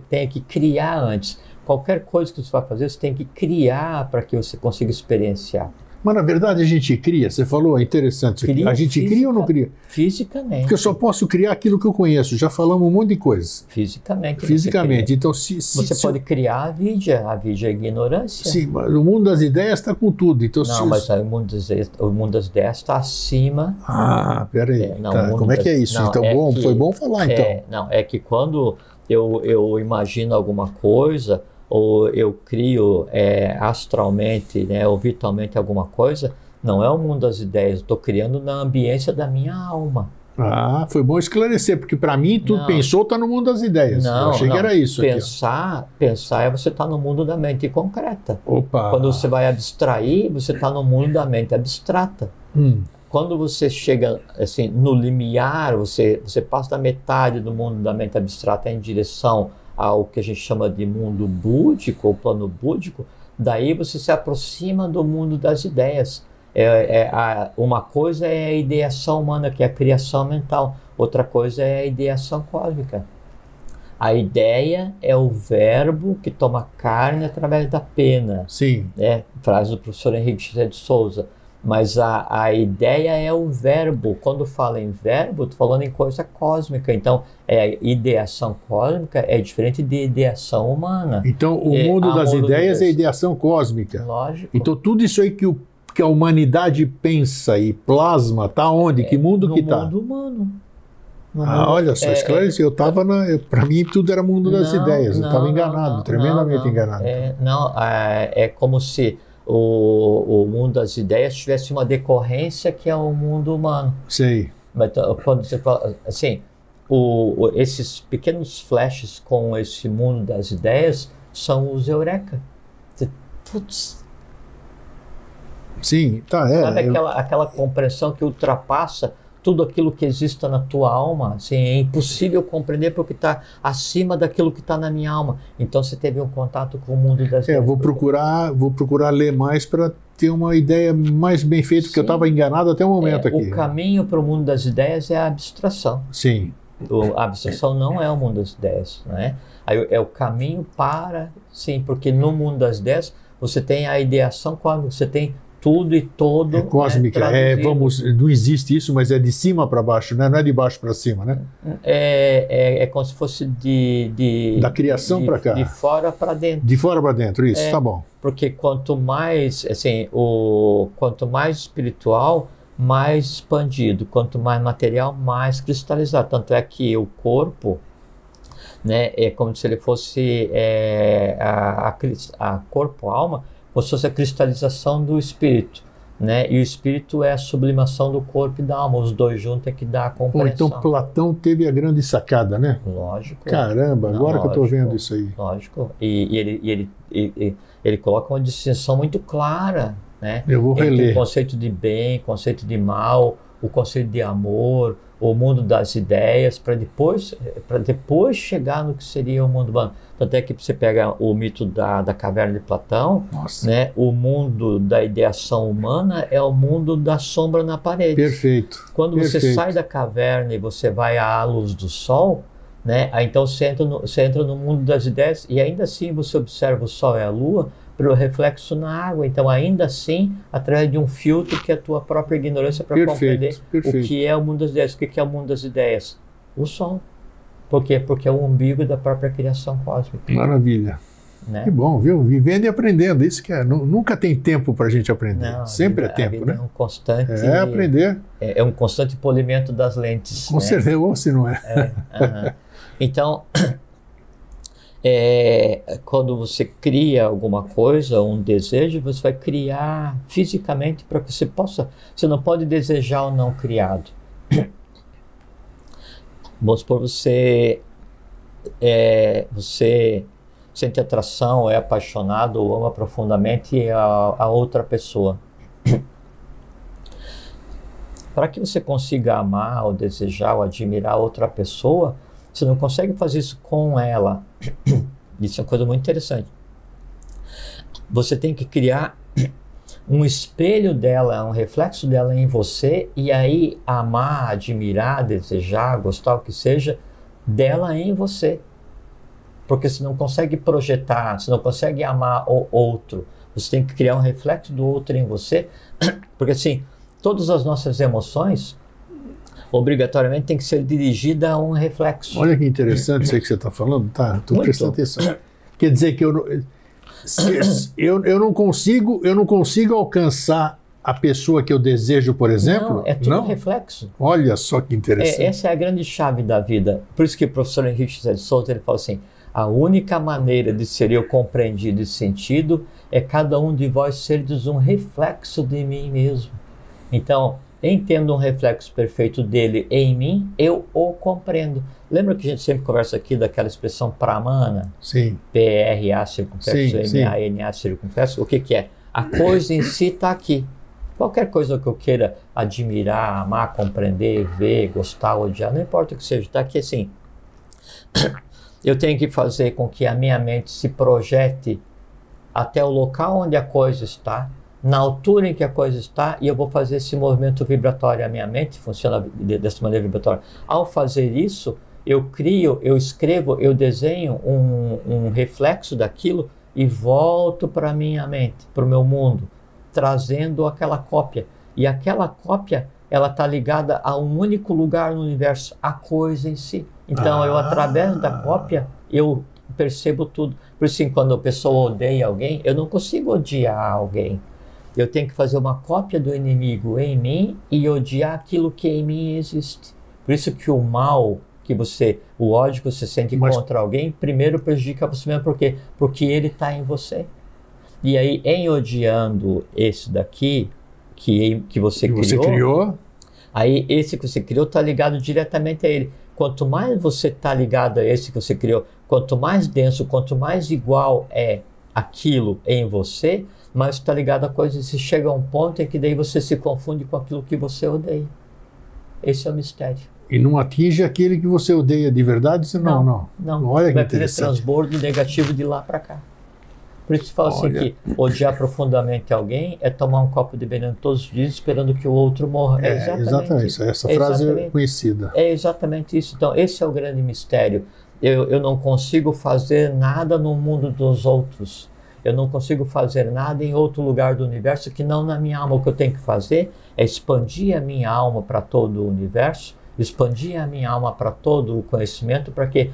tenha que criar antes. Qualquer coisa que você vai fazer, você tem que criar para que você consiga experienciar. Mas na verdade a gente cria, você falou, é interessante. A gente cria ou não cria? Fisicamente. Porque eu só posso criar aquilo que eu conheço, já falamos um monte de coisas. Fisicamente. Então, você pode criar a vidya é ignorância. Sim, mas o mundo das ideias está com tudo. Então, mas o mundo das ideias está acima. Peraí. Como é que é isso? Foi bom falar então. É que quando eu imagino alguma coisa, ou eu crio astralmente, né, ou vitalmente alguma coisa, não é o mundo das ideias, eu estou criando na ambiência da minha alma. Foi bom esclarecer, porque para mim tudo pensou está no mundo das ideias. Eu achei que era isso. Pensar é você estar no mundo da mente concreta. Opa. Quando você vai abstrair, você está no mundo da mente abstrata. Quando você chega assim, no limiar, você passa da metade do mundo da mente abstrata em direção ao que a gente chama de mundo búdico, ou plano búdico, daí você se aproxima do mundo das ideias. Uma coisa é a ideação humana, que é a criação mental. Outra coisa é a ideação cósmica. A ideia é o verbo que toma carne através da pena. Sim. Frase do professor Henrique José de Souza. Mas a ideia é o verbo. Quando fala em verbo, estou falando em coisa cósmica. Então, ideação cósmica é diferente de ideação humana. Então, o mundo das ideias é ideação cósmica. Lógico. Então, tudo isso aí que a humanidade pensa e plasma, está onde? Que mundo que está? No mundo humano. Olha só, esclareceu. Para mim, tudo era mundo das ideias. Eu estava enganado, tremendamente enganado. É como se o mundo das ideias tivesse uma decorrência que é o mundo humano. Sei. Mas quando você fala assim, esses pequenos flashes com esse mundo das ideias são os eureka. Putz, sim, tá, sabe aquela compreensão que ultrapassa tudo aquilo que existe na tua alma? Assim, é impossível compreender porque está acima daquilo que está na minha alma. Então você teve um contato com o mundo das ideias. Vou procurar ler mais para ter uma ideia mais bem feita, porque eu estava enganado até o momento aqui. O caminho para o mundo das ideias é a abstração. Sim. A abstração não é o mundo das ideias, né? É o caminho para, sim, porque no mundo das ideias você tem a ideação, quando você tem tudo e todo. É cósmica, não existe isso, mas é de cima para baixo, né? Não é de baixo para cima, né? É como se fosse da criação para cá. De fora para dentro. De fora para dentro, isso, tá bom. Porque quanto mais, assim, quanto mais espiritual, mais expandido, quanto mais material, mais cristalizado. Tanto é que o corpo, né, é como se ele fosse a corpo-alma, como se fosse a cristalização do espírito, né? E o espírito é a sublimação do corpo e da alma. Os dois juntos é que dá a compreensão. Então Platão teve a grande sacada, né? Lógico. Caramba, agora que eu estou vendo isso aí. Lógico. E ele coloca uma distinção muito clara, né? Eu vou reler. Entre o conceito de bem, conceito de mal, o conceito de amor, o mundo das ideias, para depois chegar no que seria o mundo humano. Tanto é que você pega o mito da caverna de Platão, né? O mundo da ideação humana é o mundo da sombra na parede. Perfeito. Quando você sai da caverna e você vai à luz do sol, né? Aí então você entra no mundo das ideias e ainda assim você observa o sol e a lua pelo reflexo na água. Então, ainda assim, através de um filtro que é a tua própria ignorância para compreender o que é o mundo das ideias. O que é o mundo das ideias? O sol. Por quê? Porque é o umbigo da própria criação cósmica. Maravilha. Né? Que bom, viu? Vivendo e aprendendo. Isso que é. Nunca tem tempo para a gente aprender. Não, sempre é tempo, né? É um constante. Aprender. É um constante polimento das lentes. Com certeza, ou se não é. Então, quando você cria alguma coisa, um desejo, você vai criar fisicamente para que você possa. Você não pode desejar o não criado. Vamos supor, você sente atração, é apaixonado ou ama profundamente a outra pessoa. Para que você consiga amar ou desejar ou admirar outra pessoa, você não consegue fazer isso com ela. Isso é uma coisa muito interessante. Você tem que criar um espelho dela, um reflexo dela em você, e aí amar, admirar, desejar, gostar, o que seja, dela em você. Porque você não consegue projetar, você não consegue amar o outro. Você tem que criar um reflexo do outro em você. Porque assim, todas as nossas emoções, obrigatoriamente, tem que ser dirigida a um reflexo. Olha que interessante isso aí que você está falando. Tá, estou prestando atenção. Quer dizer que eu não consigo alcançar a pessoa que eu desejo, por exemplo? Não, é tudo reflexo. Olha só que interessante. Essa é a grande chave da vida. Por isso que o professor Henrique José de Souza, ele fala assim, a única maneira de ser eu compreendido e sentido é cada um de vós seres um reflexo de mim mesmo. Então, entendo um reflexo perfeito dele em mim, eu o compreendo. Lembra que a gente sempre conversa aqui daquela expressão pramana? Sim. P-R-A circunflexo, M-A-N-A circunflexo. O que é? A coisa em si está aqui. Qualquer coisa que eu queira admirar, amar, compreender, ver, gostar, odiar, não importa o que seja, está aqui assim. Eu tenho que fazer com que a minha mente se projete até o local onde a coisa está, na altura em que a coisa está, e eu vou fazer esse movimento vibratório. A minha mente funciona dessa maneira vibratória. Ao fazer isso, eu crio, eu escrevo, eu desenho um reflexo daquilo e volto para a minha mente, para o meu mundo, trazendo aquela cópia. E aquela cópia, ela está ligada a um único lugar no universo, a coisa em si. Então, eu, através da cópia, eu percebo tudo. Por isso, quando a pessoa odeia alguém, eu não consigo odiar alguém. Eu tenho que fazer uma cópia do inimigo em mim e odiar aquilo que em mim existe. Por isso que o mal, o ódio que você sente contra alguém, primeiro prejudica você mesmo. Por quê? Porque ele está em você. E aí, em odiando esse daqui, que você criou, aí esse que você criou está ligado diretamente a ele. quanto mais você está ligado a esse que você criou, quanto mais denso, quanto mais igual é aquilo em você, mais está ligado a coisas e chega a um ponto em que daí você se confunde com aquilo que você odeia. Esse é o mistério. E não atinge aquele que você odeia de verdade? Você não. Olha que vai interessante. Vai transbordo negativo de lá para cá. Por isso que fala assim que odiar profundamente alguém é tomar um copo de veneno todos os dias esperando que o outro morra. Exatamente isso. Essa frase é conhecida. É exatamente isso. Então, esse é o grande mistério. Eu não consigo fazer nada no mundo dos outros. Eu não consigo fazer nada em outro lugar do universo que não na minha alma. O que eu tenho que fazer é expandir a minha alma para todo o universo, expandir a minha alma para todo o conhecimento, para que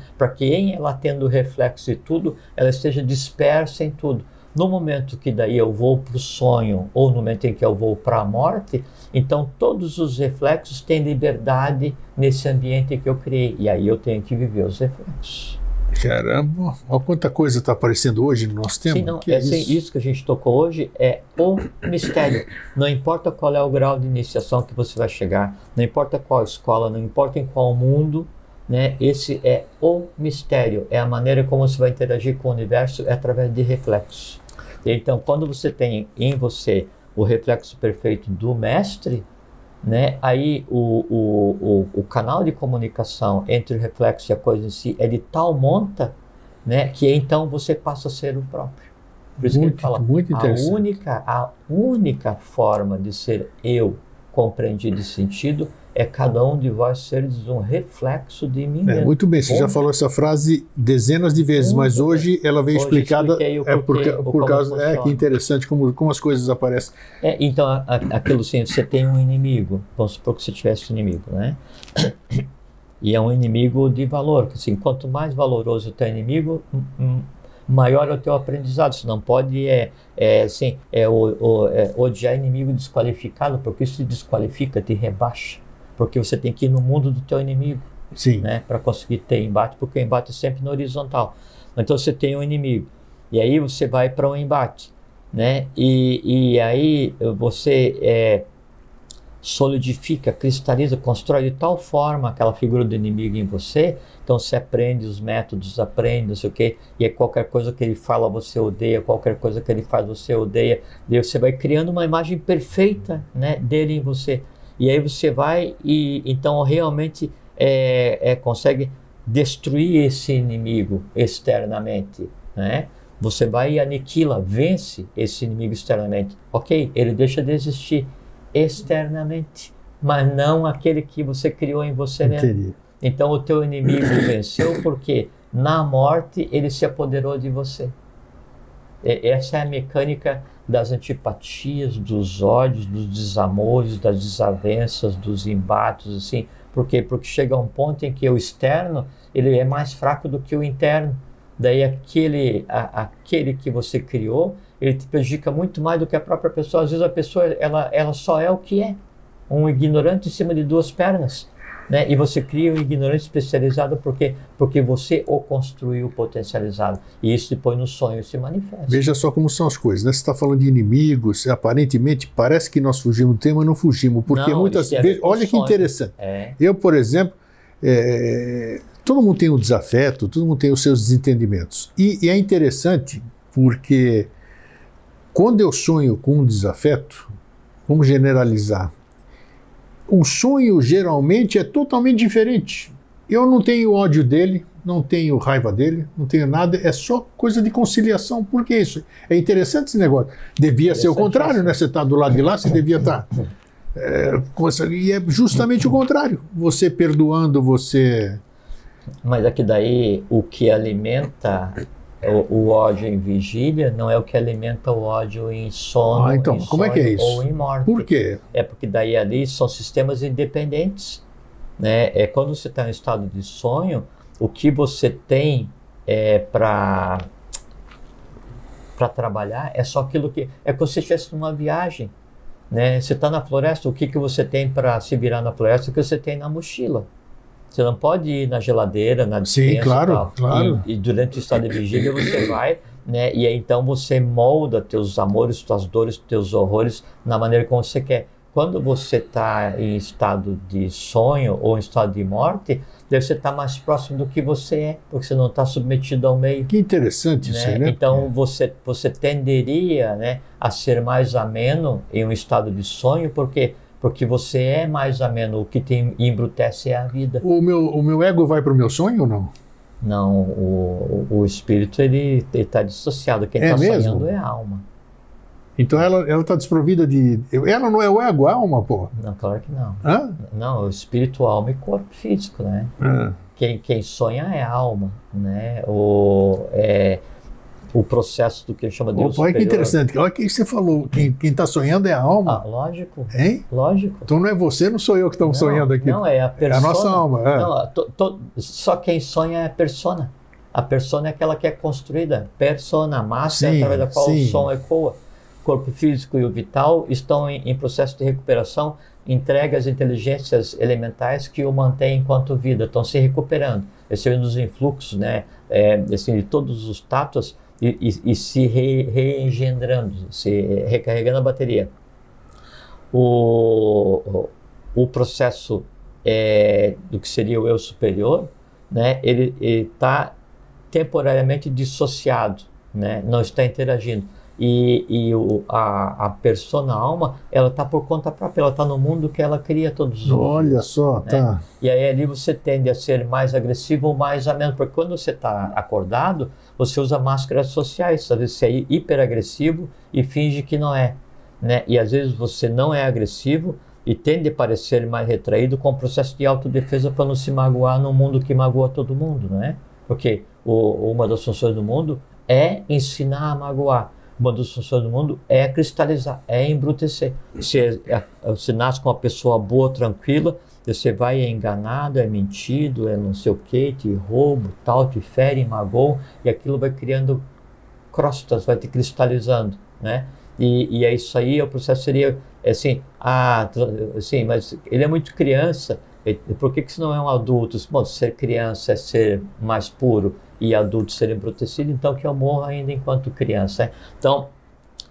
em ela tendo reflexo e tudo, ela esteja dispersa em tudo. No momento que daí eu vou para o sonho, ou no momento em que eu vou para a morte, então todos os reflexos têm liberdade nesse ambiente que eu criei. E aí eu tenho que viver os reflexos. Caramba, olha quanta coisa está aparecendo hoje no nosso tempo. Sim, não, isso que a gente tocou hoje é o mistério. Não importa qual é o grau de iniciação que você vai chegar, não importa qual escola, não importa em qual mundo, né? Esse é o mistério, é a maneira como você vai interagir com o universo, é através de reflexos. Então, quando você tem em você o reflexo perfeito do mestre, né? Aí o canal de comunicação entre o reflexo e a coisa em si é de tal monta, né, que então você passa a ser o próprio. Por isso que ele fala, muito interessante. a única forma de ser eu compreendido e sentido é cada um de vós seres um reflexo de mim mesmo. Muito bem, você já falou essa frase dezenas de vezes, mas hoje ela veio explicada por causa... que interessante como as coisas aparecem. Então, aquilo assim, você tem um inimigo, vamos supor que você tivesse um inimigo, né? E é um inimigo de valor, que assim, quanto mais valoroso o teu inimigo, maior é o teu aprendizado. Você não pode odiar inimigo desqualificado, porque isso te desqualifica, te rebaixa. Porque você tem que ir no mundo do teu inimigo, né, para conseguir ter embate, porque o embate é sempre no horizontal. Então você tem um inimigo, e aí você vai para um embate, né, e aí você solidifica, cristaliza, constrói de tal forma aquela figura do inimigo em você, então você aprende os métodos, aprende não sei o quê, e qualquer coisa que ele fala você odeia, qualquer coisa que ele faz você odeia, e você vai criando uma imagem perfeita, né, dele em você. E aí você vai e então realmente consegue destruir esse inimigo externamente, né? Você vai e aniquila, vence esse inimigo externamente. Ok, ele deixa de existir externamente, mas não aquele que você criou em você mesmo. Entendi. Então o teu inimigo venceu porque na morte ele se apoderou de você. Essa é a mecânica das antipatias, dos ódios, dos desamores, das desavenças, dos embates, assim. Por quê? Porque chega um ponto em que o externo ele é mais fraco do que o interno. Daí aquele que você criou, ele te prejudica muito mais do que a própria pessoa. Às vezes a pessoa ela só é o que é, um ignorante em cima de duas pernas, né? E você cria um ignorante especializado porque você o construiu potencializado. E isso depois no sonho se manifesta. Veja só como são as coisas, né? Você está falando de inimigos, aparentemente parece que nós fugimos do tema, mas não fugimos. Porque muitas vezes, olha que interessante. Eu, por exemplo, todo mundo tem um desafeto, todo mundo tem os seus desentendimentos. E é interessante porque quando eu sonho com um desafeto, vamos generalizar, o sonho geralmente é totalmente diferente. Eu não tenho ódio dele, não tenho raiva dele, não tenho nada, é só coisa de conciliação. Por que isso? É interessante esse negócio. Devia ser o contrário, né? Você está do lado de lá, você devia estar... e é justamente o contrário. Você perdoando, você... Mas aqui daí, o que alimenta o ódio em vigília não é o que alimenta o ódio em sono, então, como é que é isso? Ou em morte. Por quê? É porque daí ali são sistemas independentes, né? Quando você está em estado de sonho, o que você tem para trabalhar é só aquilo que... É como se você estivesse numa viagem, né? Você está na floresta, o que você tem para se virar na floresta? O que você tem na mochila. Você não pode ir na geladeira, na despensa. Sim, claro, claro. E durante o estado de vigília você vai, né? E aí então você molda teus amores, tuas dores, teus horrores na maneira como você quer. quando você está em estado de sonho ou em estado de morte, deve você estar mais próximo do que você é, porque você não está submetido ao meio. Que interessante isso aí, né? Então você tenderia, né, a ser mais ameno em um estado de sonho, porque você é mais ameno. O que te embrutece é a vida. O meu ego vai para o meu sonho ou não? Não, o espírito ele está dissociado. Quem está sonhando é a alma. Então ela está desprovida de... Ela não é o ego, a alma, pô? Não, claro que não. Hã? Não, o espírito, alma e corpo físico, né? Quem sonha é a alma, né? O processo do que a gente chama de Deus Olha superior. que interessante. Olha o que você falou. Quem está sonhando é a alma. Ah, lógico. Hein? Lógico. Então não é você, não sou eu que estamos sonhando aqui. Não, é a persona. É a nossa alma. Não, só quem sonha é a persona. A persona é aquela que é construída. Persona, a massa através da qual o som ecoa. O corpo físico e o vital estão em processo de recuperação, entregue às inteligências elementais que o mantêm enquanto vida, estão se recuperando, recebendo os influxos, né, assim, de todos os tatos e se reengendrando, se recarregando a bateria. O processo do que seria o eu superior, né, ele está temporariamente dissociado, né, não está interagindo. E a persona, a alma, ela está por conta própria, ela está no mundo que ela cria todos os dias. Olha só, né? tá. E aí ali você tende a ser mais agressivo ou mais ameno, porque quando você está acordado, você usa máscaras sociais, às vezes você é hiperagressivo e finge que não é, né? E às vezes você não é agressivo e tende a parecer mais retraído com o processo de autodefesa para não se magoar num mundo que magoa todo mundo, não é? Porque uma das funções do mundo é ensinar a magoar. Uma das funções do mundo é cristalizar, é embrutecer. Você nasce com uma pessoa boa, tranquila, você vai enganado, é mentido, é não sei o que, te rouba, tal, te fere, magoa, e aquilo vai criando crostas, vai te cristalizando, né? E é isso aí, o processo seria assim, assim, mas ele é muito criança, por que isso não é um adulto? Bom, ser criança é ser mais puro e adulto ser embrutecido, então que eu morra ainda enquanto criança. Então,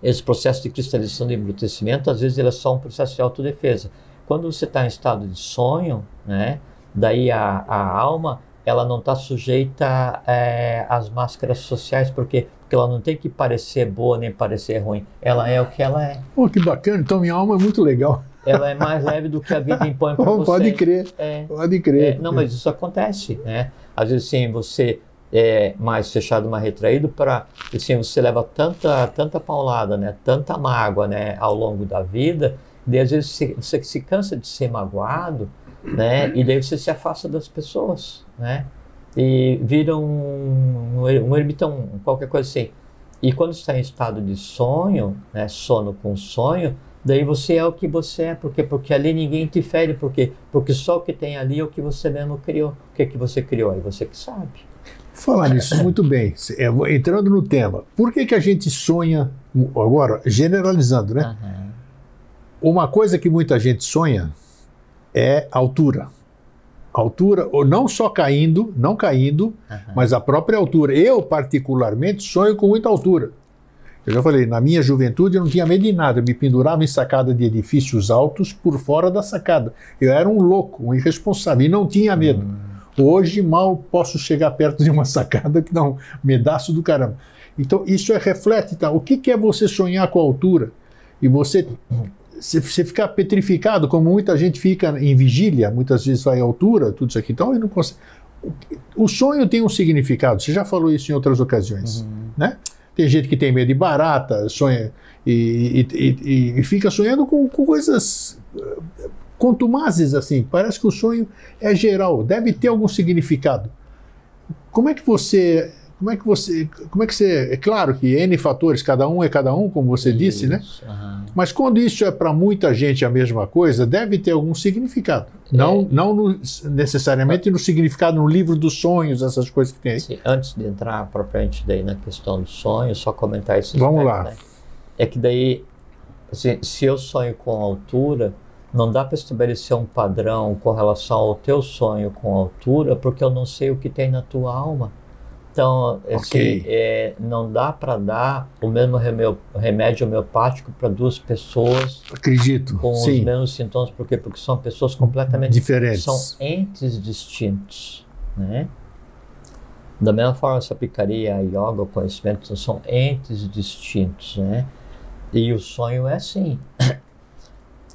esse processo de cristalização de embrutecimento, às vezes ele é só um processo de autodefesa. Quando você está em estado de sonho, né, daí a alma, ela não está sujeita às máscaras sociais, porque ela não tem que parecer boa nem parecer ruim, ela é o que ela é. Oh, que bacana, então minha alma é muito legal. Ela é mais leve do que a vida impõe para você. Pode crer, pode crer. Não, mas isso acontece, né? Às vezes, sim, você mais fechado, mais retraído, para assim, você leva tanta paulada, né, tanta mágoa, né, ao longo da vida, e às vezes você se cansa de ser magoado, né, e daí você se afasta das pessoas, né, e vira um ermitão, qualquer coisa assim. E quando está em estado de sonho, né, sono com sonho, daí você é o que você é, porque ali ninguém te fere, porque só o que tem ali é o que você mesmo criou. O que você criou? É você que sabe. Falar nisso, muito bem. Entrando no tema, por que a gente sonha, agora, generalizando, né? Uma coisa que muita gente sonha é altura. Altura, ou não só caindo, mas a própria altura. Eu, particularmente, sonho com muita altura. Eu já falei, na minha juventude eu não tinha medo de nada, eu me pendurava em sacada de edifícios altos por fora da sacada. Eu era um louco, um irresponsável, e não tinha medo. Hoje mal posso chegar perto de uma sacada que dá um pedaço do caramba. Então isso reflete, tá? O que é você sonhar com a altura? E você ficar petrificado, como muita gente fica em vigília, muitas vezes vai à altura, tudo isso aqui, então eu não consigo. O sonho tem um significado, você já falou isso em outras ocasiões, né? Tem gente que tem medo de barata, sonha e fica sonhando com coisas contumazes assim. Parece que o sonho é geral, deve ter algum significado. É claro que N fatores, cada um é cada um, como você disse, né? Mas quando isso é para muita gente a mesma coisa, deve ter algum significado. Não necessariamente no significado no livro dos sonhos, essas coisas que tem aí. Sim, antes de entrar propriamente daí na questão do sonho, só comentar isso. Vamos lá. Né? É que daí, assim, se eu sonho com altura, não dá para estabelecer um padrão com relação ao teu sonho com altura, porque eu não sei o que tem na tua alma. Então, assim, Ok. não dá para dar o mesmo remédio homeopático para duas pessoas Acredito, com os sim. mesmos sintomas. Por quê? Porque são pessoas completamente Diferentes. são entes distintos, né? Da mesma forma, você aplicaria a yoga, o conhecimento, são entes distintos, né? E o sonho é assim.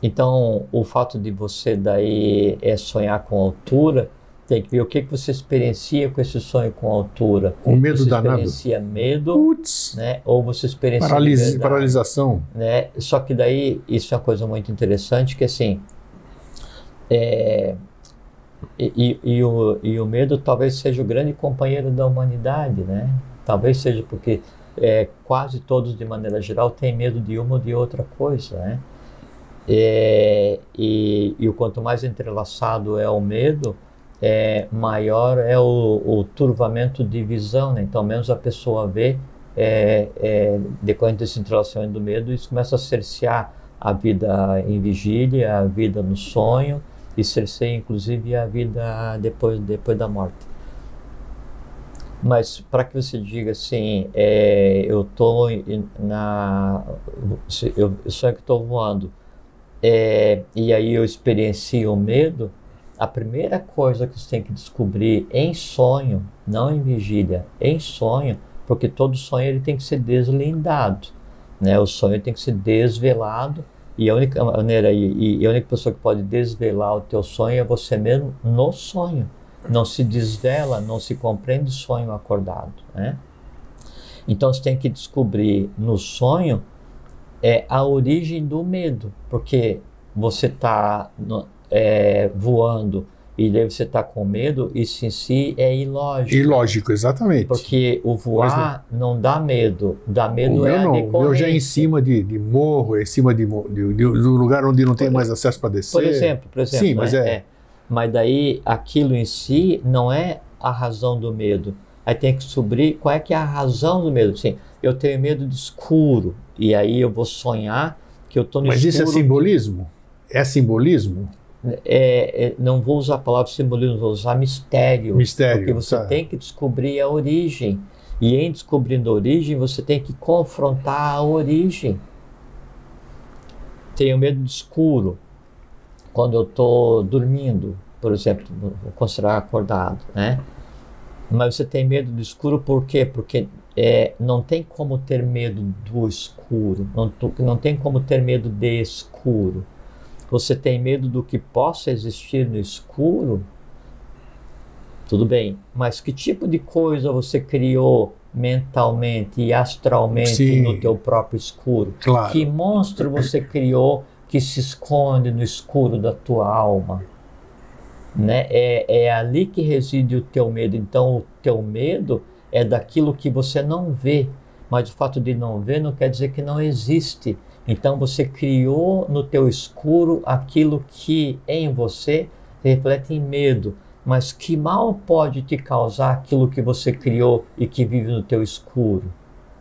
Então, o fato de você daí sonhar com altura, tem que ver o que você experiencia com esse sonho com altura. O medo Você danado. experiencia medo, Putz, né? Ou você experiencia liberdade, paralisação. né? Só que daí, isso é uma coisa muito interessante, que assim, e o medo talvez seja o grande companheiro da humanidade, né? Talvez seja porque quase todos, de maneira geral, têm medo de uma ou de outra coisa, né? E o quanto mais entrelaçado é o medo, maior é o turvamento de visão, né? Então, menos a pessoa vê, decorrente desse entrelaçamento do medo, isso começa a cercear a vida em vigília, a vida no sonho, e cerceia inclusive a vida depois da morte. Mas para que você diga assim, eu estou eu sonho que estou voando, e aí eu experiencio o medo, a primeira coisa que você tem que descobrir em sonho, não em vigília, em sonho, porque todo sonho ele tem que ser deslindado, né? O sonho tem que ser desvelado, e a única maneira, e a única pessoa que pode desvelar o teu sonho é você mesmo no sonho. Não se desvela, não se compreende sonho acordado, né? Então você tem que descobrir no sonho a origem do medo, porque você está voando e daí você está com medo, isso em si é ilógico. Ilógico, exatamente. Porque o voar não dá medo, dá medo o meu a não, decorrência. O meu já é em cima de morro, é em cima do lugar onde não tem mais acesso para descer. Por exemplo, Sim, né? mas Mas daí aquilo em si não é a razão do medo. Aí tem que descobrir qual é que é a razão do medo. Sim, eu tenho medo de escuro, e aí eu vou sonhar que eu estou no escuro. Mas isso é simbolismo? É simbolismo? Não vou usar a palavra simbolismo, vou usar mistério. Mistério. Porque você tem que descobrir a origem. E em descobrindo a origem, você tem que confrontar a origem. Tenho medo de escuro quando eu estou dormindo, por exemplo, vou considerar acordado, né? Mas você tem medo do escuro por quê? Porque não tem como ter medo do escuro, não tem como ter medo de escuro. Você tem medo do que possa existir no escuro? Tudo bem, mas que tipo de coisa você criou mentalmente e astralmente no teu próprio escuro? Claro. Que monstro você criou que se esconde no escuro da tua alma? Né? É ali que reside o teu medo. Então, o teu medo é daquilo que você não vê, mas o fato de não ver não quer dizer que não existe. Então, você criou no teu escuro aquilo que em você reflete em medo. Mas que mal pode te causar aquilo que você criou e que vive no teu escuro?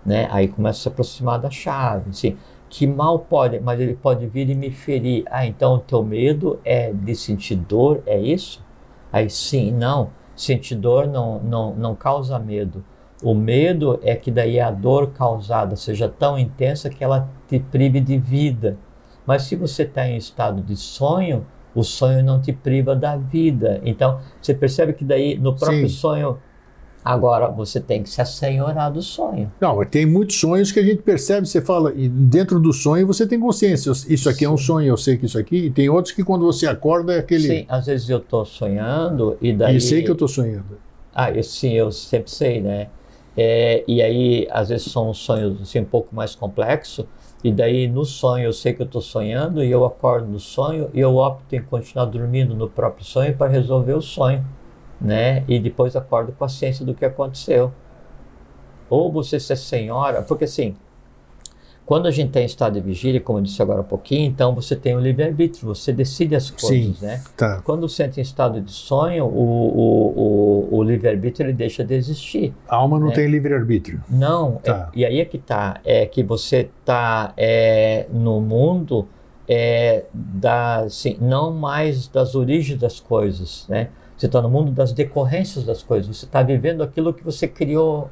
Né? Aí começa a se aproximar da chave. Assim, que mal pode, mas ele pode vir e me ferir. Então o teu medo é de sentir dor, é isso? Aí sim, não. Sentir dor não causa medo. O medo é que daí a dor causada seja tão intensa que ela te prive de vida. Mas se você está em estado de sonho, o sonho não te priva da vida. Então, você percebe que daí no próprio sonho, agora você tem que se assenhorar do sonho. Não, mas tem muitos sonhos que a gente percebe, você fala, e dentro do sonho você tem consciência. Isso aqui é um sonho, eu sei que isso aqui. E tem outros que quando você acorda é aquele... Sim, às vezes eu estou sonhando e daí... E sei que eu estou sonhando. Eu sempre sei, né? E aí, às vezes são sonhos assim, um pouco mais complexos. E daí no sonho eu sei que eu estou sonhando e eu acordo no sonho e eu opto em continuar dormindo no próprio sonho para resolver o sonho, né? E depois acordo com a ciência do que aconteceu. Ou você se assenhora, porque assim, quando a gente está em estado de vigília, como eu disse agora há pouquinho, então você tem o livre-arbítrio, você decide as coisas, né? Tá. Quando você entra em estado de sonho, o livre-arbítrio ele deixa de existir. A alma não tem livre-arbítrio. Não, Tá. E aí é que tá, que você está no mundo assim, não mais das origens das coisas, né? Você está no mundo das decorrências das coisas. Você está vivendo aquilo que você criou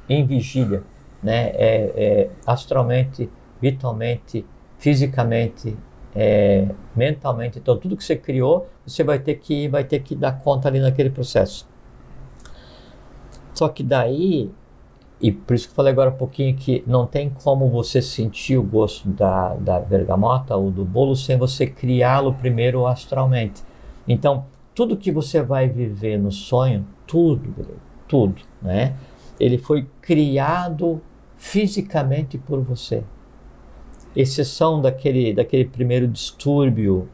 em vigília, né? Astralmente, vitalmente, fisicamente, mentalmente. Então, tudo que você criou, você vai ter que dar conta ali naquele processo. Só que daí, e por isso que eu falei agora um pouquinho que não tem como você sentir o gosto da bergamota ou do bolo sem você criá-lo primeiro astralmente. Então, tudo que você vai viver no sonho, tudo, né? Ele foi criado fisicamente por você. Exceção daquele primeiro distúrbio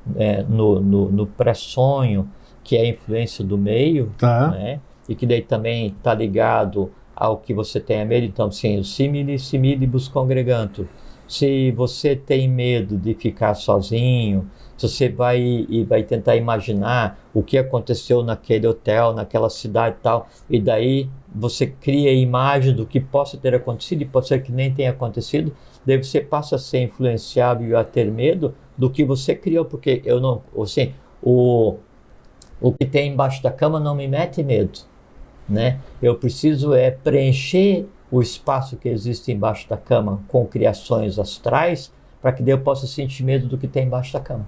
no pré-sonho, que é a influência do meio, né? E que daí também está ligado ao que você tem medo. Então, assim, o similibus congregantur. Se você tem medo de ficar sozinho, se você vai tentar imaginar o que aconteceu naquele hotel, naquela cidade e tal, e daí você cria a imagem do que possa ter acontecido, e pode ser que nem tenha acontecido, daí você passa a ser influenciável e a ter medo do que você criou, porque eu não, assim, o que tem embaixo da cama não me mete medo, né? Eu preciso preencher o espaço que existe embaixo da cama com criações astrais, para que daí eu possa sentir medo do que tem embaixo da cama.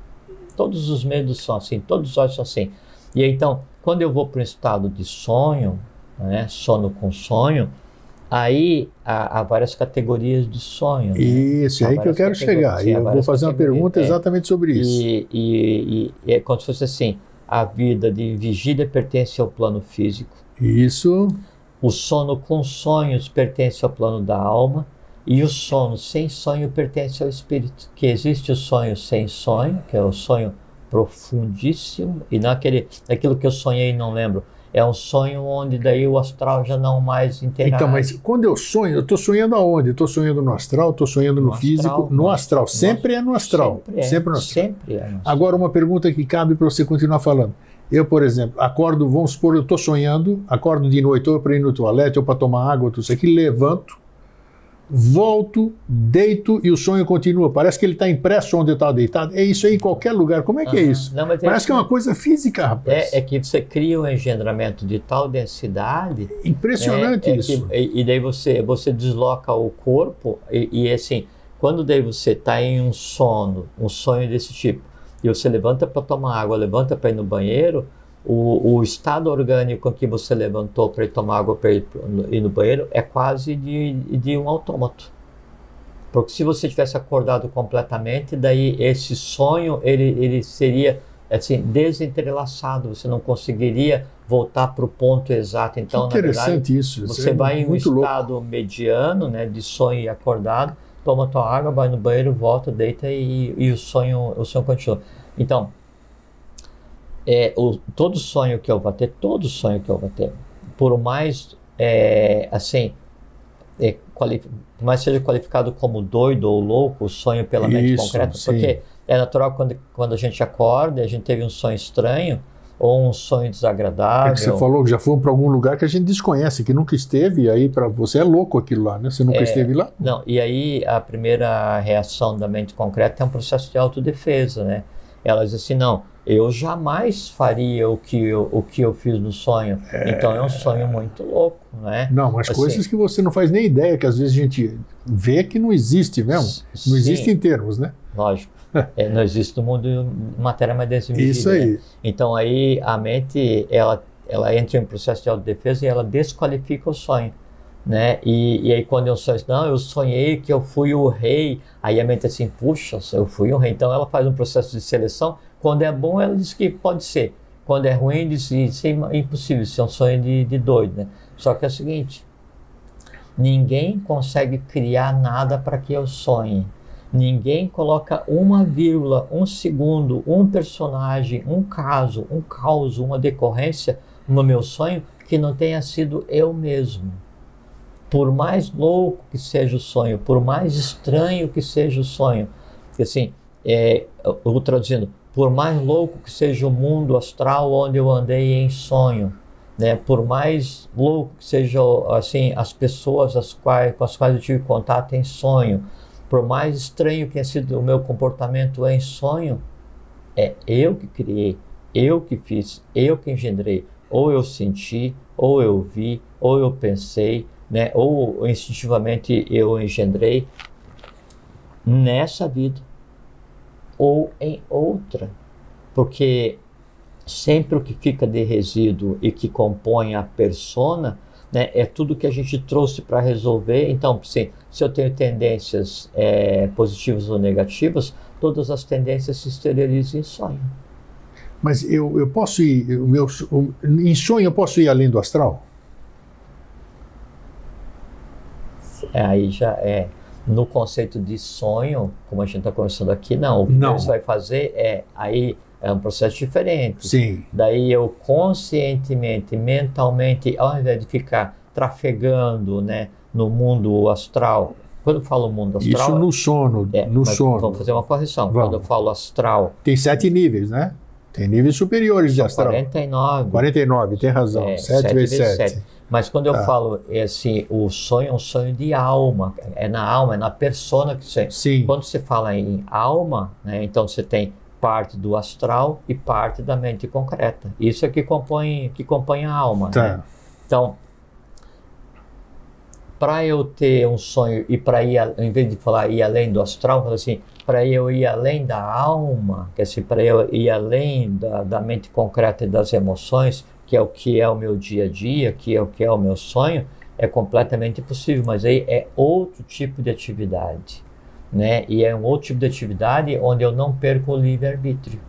Todos os medos são assim, todos os olhos são assim. E aí, então, quando eu vou para um estado de sonho, né, sono com sonho, aí há várias categorias de sonho. Isso, né? É aí que eu quero chegar. E eu vou fazer uma pergunta exatamente sobre isso. E é como se fosse assim, a vida de vigília pertence ao plano físico. Isso. O sono com sonhos pertence ao plano da alma. E o sono sem sonho pertence ao espírito. Que existe o sonho sem sonho, que é o sonho profundíssimo, e não aquilo que eu sonhei e não lembro. É um sonho onde daí o astral já não mais interage. Então, mas quando eu sonho, eu estou sonhando aonde? Eu estou sonhando no astral, estou sonhando no físico? No astral. Sempre é no astral. Sempre no astral. Sempre é no astral. Agora, uma pergunta que cabe para você continuar falando. Eu, por exemplo, acordo, vamos supor, eu estou sonhando, acordo de noite ou para ir no toalete, ou para tomar água, tudo isso aqui, levanto, volto, deito e o sonho continua. Parece que ele está impresso onde eu estava deitado. É isso aí em qualquer lugar. Como é que é isso? Não, Parece que é uma coisa física, rapaz. É que você cria um engendramento de tal densidade. Impressionante isso. E daí você desloca o corpo e assim, quando daí você está em um sonho desse tipo, e você levanta para tomar água, levanta para ir no banheiro, o estado orgânico que você levantou para ir tomar água, para ir no banheiro, é quase de um autômato. Porque se você tivesse acordado completamente, daí esse sonho ele seria assim, desentrelaçado, você não conseguiria voltar para o ponto exato. Então, que interessante, na verdade, isso. Você vai em um estado mediano, né, de sonho e acordado, toma tua água, vai no banheiro, volta, deita e o sonho continua. Então, todo sonho que eu vou ter, por mais por mais seja qualificado como doido ou louco, o sonho pela mente concreta, porque é natural quando a gente acorda, a gente teve um sonho estranho ou um sonho desagradável. É que você falou que já foi para algum lugar que a gente desconhece, que nunca esteve, e aí para você é louco aquilo lá, né? Você nunca esteve lá? Não, e aí a primeira reação da mente concreta é um processo de autodefesa, né? Ela diz assim, não, eu jamais faria o que eu fiz no sonho. Então é um sonho muito louco, né? Não, mas assim, coisas que você não faz nem ideia, que às vezes a gente vê que não existe mesmo. Não existe em termos, né? Lógico. Não existe no mundo de matéria mais densa. Isso aí. Né? Então aí a mente, ela entra em um processo de autodefesa e ela desqualifica o sonho. Né? E aí quando eu sonho, não, eu sonhei que eu fui o rei, aí a mente assim, puxa, eu fui o rei. Então ela faz um processo de seleção. Quando é bom, ela diz que pode ser. Quando é ruim, diz que isso é impossível, isso é um sonho de doido, né? Só que é o seguinte, ninguém consegue criar nada para que eu sonhe. Ninguém coloca uma vírgula, um segundo, um personagem, um caso, um caos, uma decorrência no meu sonho que não tenha sido eu mesmo. Por mais louco que seja o sonho, por mais estranho que seja o sonho, assim, eu vou traduzindo, por mais louco que seja o mundo astral onde eu andei em sonho, né? Por mais louco que sejam assim, as pessoas com as quais eu tive contato em sonho, por mais estranho que tenha sido o meu comportamento em sonho, é eu que criei, eu que fiz, eu que engendrei. ou eu senti, ou eu vi, ou eu pensei, né? Ou instintivamente eu engendrei nessa vida ou em outra. Porque sempre o que fica de resíduo e que compõe a persona, né, é tudo que a gente trouxe para resolver. Então, se eu tenho tendências positivas ou negativas, todas as tendências se exteriorizam em sonho. Mas eu posso ir, em sonho eu posso ir além do astral? Aí já é, no conceito de sonho, como a gente está conversando aqui, não. O que você vai fazer aí é um processo diferente. Sim. Daí eu conscientemente, mentalmente, ao invés de ficar trafegando, né, no mundo astral. Quando eu falo mundo astral... Isso no sono, no sono. Vamos fazer uma correção. Quando eu falo astral... Tem 7 níveis, né? Tem níveis superiores de astral. 49. 49, tem razão. 7 vezes 7. Mas quando eu falo assim, o sonho é um sonho de alma. É na alma, é na persona que você... Sim. Quando você fala em alma, né, então você tem parte do astral e parte da mente concreta. Isso é que compõe a alma. Tá. Né? Então, para eu ter um sonho e para ir, em vez de falar ir além do astral, eu falo assim, para eu ir além da alma, que assim, para eu ir além da mente concreta e das emoções, que é o meu dia a dia, que é o meu sonho, é completamente possível, mas aí é outro tipo de atividade, né? E é um outro tipo de atividade onde eu não perco o livre-arbítrio.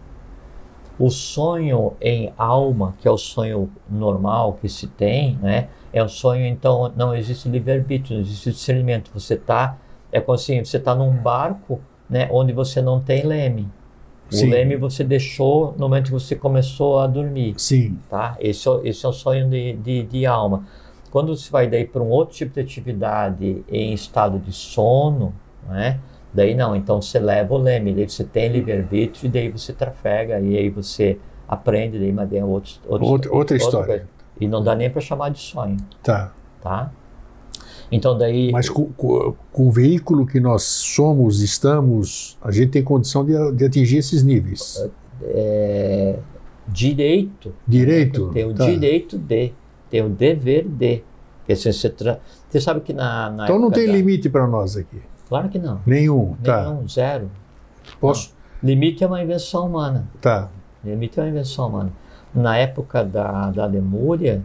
O sonho em alma, que é o sonho normal que se tem, né? É um sonho, então não existe livre-arbítrio, não existe discernimento. É como assim, você está num barco, né, onde você não tem leme. O leme você deixou no momento que você começou a dormir. Sim. Tá? Esse é o sonho de alma. Quando você vai daí para um outro tipo de atividade em estado de sono, né? Daí não, então você leva o leme, daí você tem livre-arbítrio, e daí você trafega, e aí você aprende, daí mas é outra história. Coisa. E não dá nem para chamar de sonho. Tá. Então daí... Mas com o veículo que nós somos, estamos, a gente tem condição de atingir esses níveis. Direito. Tem o direito de, tem o dever de. Porque você sabe que na então não tem limite para nós aqui? Claro que não. Nenhum, tá. Nenhum, zero. Posso? Não. Limite é uma invenção humana. Tá. Limite é uma invenção humana. Na época da Lemúria,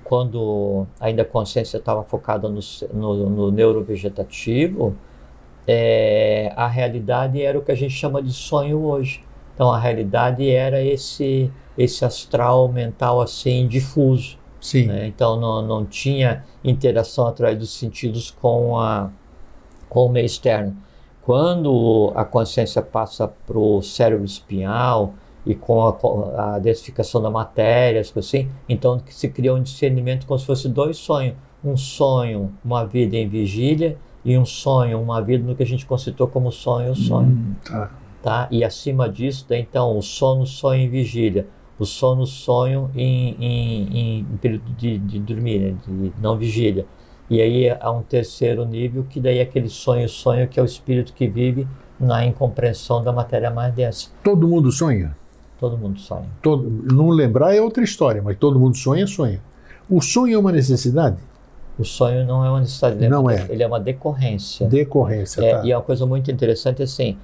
quando ainda a consciência estava focada no neurovegetativo, a realidade era o que a gente chama de sonho hoje. Então a realidade era esse astral mental assim difuso. Sim. Né? Então não tinha interação através dos sentidos com o meio externo. Quando a consciência passa para o cérebro espinhal e com a densificação da matéria, assim, então se cria um discernimento como se fosse 2 sonhos. Um sonho, uma vida em vigília, e um sonho, uma vida no que a gente conceitou como sonho. Tá? E acima disso, daí, então, o sono, sonho em vigília. O sono, sonho em período de dormir, né? De não vigília. E aí há um terceiro nível, que daí é aquele sonho que é o espírito que vive na incompreensão da matéria mais densa. Todo mundo sonha? Todo mundo sonha. Não lembrar é outra história, mas todo mundo sonha. O sonho é uma necessidade? O sonho não é uma necessidade. Não é. Ele é uma decorrência. Decorrência, tá. E é uma coisa muito interessante, assim,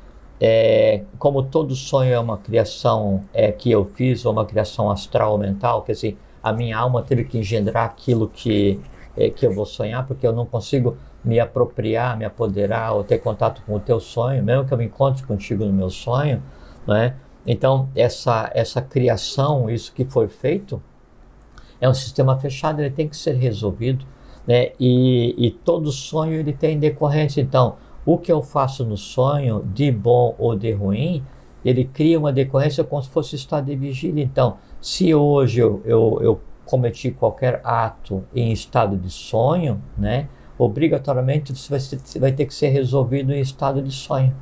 como todo sonho é uma criação que eu fiz, ou uma criação astral ou mental, quer dizer, a minha alma teve que engendrar aquilo que eu vou sonhar, porque eu não consigo me apropriar, me apoderar ou ter contato com o teu sonho, mesmo que eu me encontre contigo no meu sonho, né? Então, essa criação, isso que foi feito, é um sistema fechado, ele tem que ser resolvido, né? E todo sonho ele tem decorrência. Então, o que eu faço no sonho, de bom ou de ruim, ele cria uma decorrência como se fosse estado de vigília. Então, se hoje eu cometi qualquer ato em estado de sonho, né, obrigatoriamente você vai ter que ser resolvido em estado de sonho.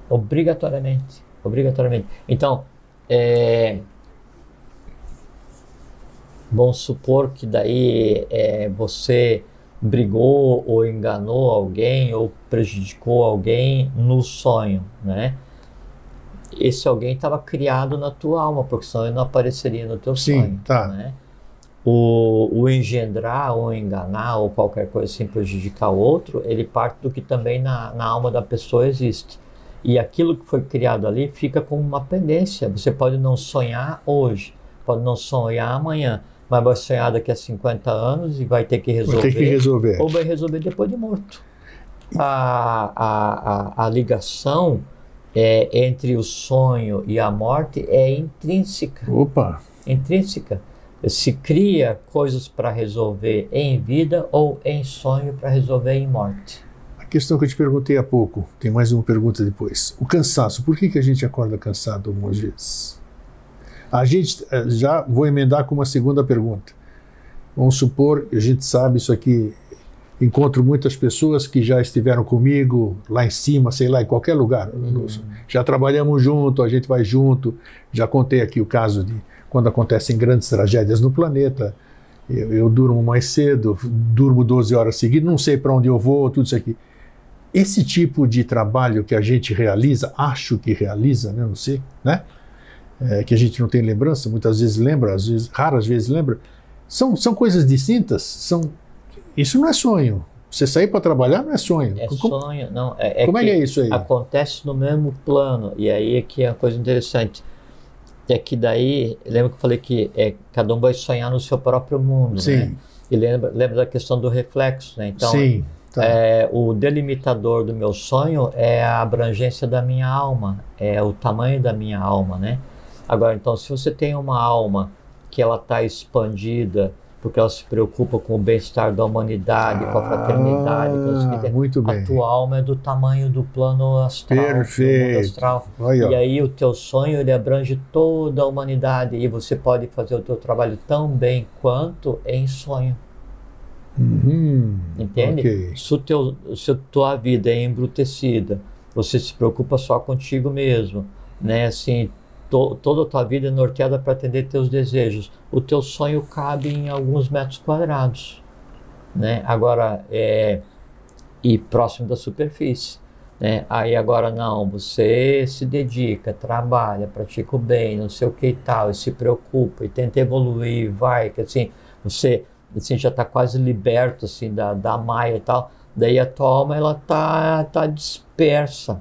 Obrigatoriamente. Então, vamos supor que daí você brigou ou enganou alguém ou prejudicou alguém no sonho, né? esse alguém estava criado na tua alma, porque senão ele não apareceria no teu sonho. Tá. Né? O engendrar, ou enganar, ou qualquer coisa assim, prejudicar o outro, ele parte do que também na alma da pessoa existe. E aquilo que foi criado ali fica como uma pendência. Você pode não sonhar hoje, pode não sonhar amanhã, mas vai sonhar daqui a 50 anos e vai ter que resolver. Vai ter que resolver. Ou vai resolver depois de morto. A ligação entre o sonho e a morte é intrínseca. Opa! Intrínseca. Se cria coisas para resolver em vida ou em sonho para resolver em morte. A questão que eu te perguntei há pouco, tem mais uma pergunta depois. O cansaço, por que a gente acorda cansado algumas vezes? A gente, já vou emendar com uma segunda pergunta. Vamos supor, a gente sabe isso aqui, encontro muitas pessoas que já estiveram comigo lá em cima, sei lá, em qualquer lugar. Já trabalhamos junto, a gente vai junto. Já contei aqui o caso de quando acontecem grandes tragédias no planeta. Eu durmo mais cedo, durmo 12 horas seguidas, não sei para onde eu vou, tudo isso aqui. Esse tipo de trabalho que a gente realiza, acho que realiza, né, não sei, né? Que a gente não tem lembrança, muitas vezes lembra, às vezes, raras vezes lembra, são coisas distintas, isso não é sonho. Você sair para trabalhar não é sonho. Sonho, não. Como é que é isso aí? Acontece no mesmo plano, e aí é que é a coisa interessante. É que daí, lembra que eu falei que cada um vai sonhar no seu próprio mundo, Sim. né? E lembra da questão do reflexo, né? Então, sim, tá. O delimitador do meu sonho é a abrangência da minha alma, é o tamanho da minha alma, né? Agora, então, se você tem uma alma que ela está expandida, porque ela se preocupa com o bem-estar da humanidade, com a fraternidade, muito bem. A tua alma é do tamanho do plano astral. Perfeito. Do mundo astral. Olha. E aí o teu sonho, ele abrange toda a humanidade, e você pode fazer o teu trabalho tão bem quanto em sonho. Entende? Okay. Se a tua vida é embrutecida, você se preocupa só contigo mesmo, né? Assim, toda a tua vida é norteada para atender teus desejos. O teu sonho cabe em alguns metros quadrados, né? Agora, e próximo da superfície, né? Aí agora não, você se dedica, trabalha, pratica o bem, não sei o que e tal, e se preocupa, e tenta evoluir, vai, que assim, você assim, já está quase liberto assim, da maia e tal. Daí a tua alma ela tá dispersa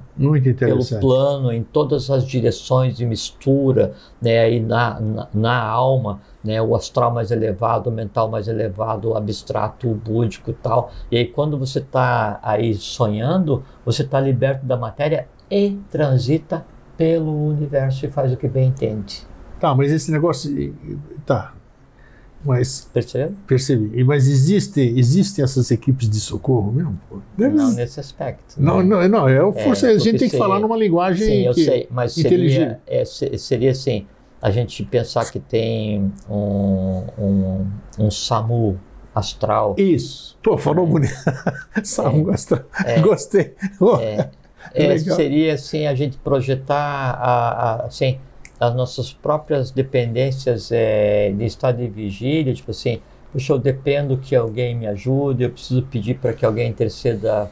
pelo plano, em todas as direções de mistura, né? Aí na alma, né? O astral mais elevado, o mental mais elevado, o abstrato, o búdico e tal. E aí quando você está aí sonhando, você está liberto da matéria e transita pelo universo e faz o que bem entende. Tá, mas esse negócio... Tá. Mas, percebi. Mas existem essas equipes de socorro mesmo? Não nesse aspecto. Não, a gente tem que falar numa linguagem sim, eu sei, mas inteligente. Seria assim, a gente pensar que tem um SAMU astral. Isso. Pô, falou bonito. SAMU astral. Gostei. Seria assim, a gente projetar assim, as nossas próprias dependências de estado de vigília, tipo assim, puxa, eu dependo que alguém me ajude, eu preciso pedir para que alguém interceda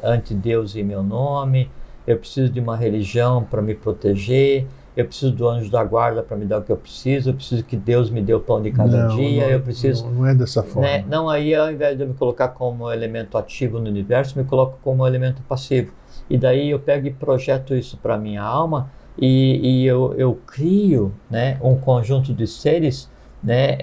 ante Deus em meu nome, eu preciso de uma religião para me proteger, eu preciso do anjo da guarda para me dar o que eu preciso que Deus me dê o pão de cada dia, eu preciso... Não é dessa forma. Né? Não, aí ao invés de eu me colocar como elemento ativo no universo, me coloco como elemento passivo. E daí eu pego e projeto isso para a minha alma, e eu crio, né, um conjunto de seres, né,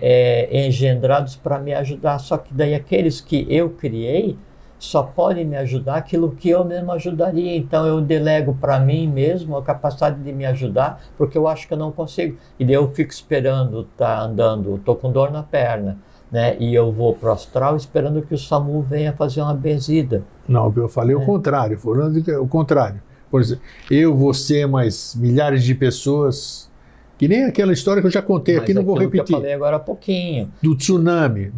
engendrados para me ajudar. Só que daí aqueles que eu criei só podem me ajudar aquilo que eu mesmo ajudaria. Então eu delego para mim mesmo a capacidade de me ajudar, porque eu acho que eu não consigo. E daí eu fico esperando, tá andando, estou com dor na perna, né, e eu vou para o astral esperando que o SAMU venha fazer uma benzida. Não, eu falei o contrário, o contrário. Por exemplo, eu, você, mais milhares de pessoas, que nem aquela história que eu já contei aqui, não vou repetir. Que eu falei agora há pouquinho. Do tsunami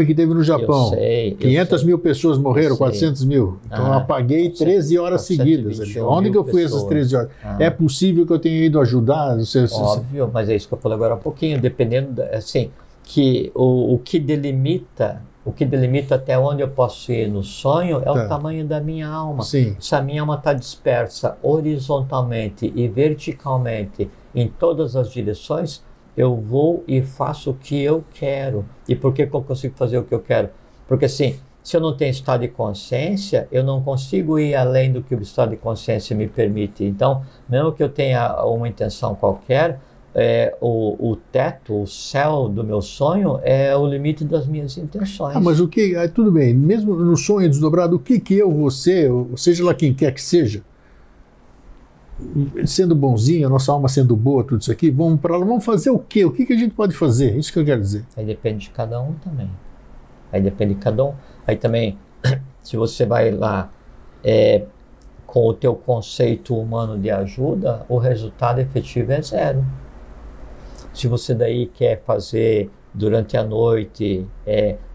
que teve no Japão. 500 mil pessoas morreram, 400 mil. Então eu apaguei 13 horas seguidas. Onde que eu fui essas 13 horas? É possível que eu tenha ido ajudar? Óbvio, mas é isso que eu falei agora há pouquinho, dependendo, assim, que o que delimita O que delimita até onde eu posso ir no sonho é Tá. o tamanho da minha alma. Sim. Se a minha alma está dispersa horizontalmente e verticalmente em todas as direções, eu vou e faço o que eu quero. E por que eu consigo fazer o que eu quero? Porque assim, se eu não tenho estado de consciência, eu não consigo ir além do que o estado de consciência me permite. Então, mesmo que eu tenha uma intenção qualquer, o teto, o céu do meu sonho é o limite das minhas intenções. Ah, mas o que? Tudo bem, mesmo no sonho desdobrado, o que eu, você, ou seja lá quem quer que seja, sendo bonzinho, a nossa alma sendo boa, tudo isso aqui, vamos para lá, vamos fazer o quê? O que a gente pode fazer? Isso que eu quero dizer. Aí depende de cada um também. Aí depende de cada um. Aí também, se você vai lá com o teu conceito humano de ajuda, o resultado efetivo é 0. Se você daí quer fazer durante a noite,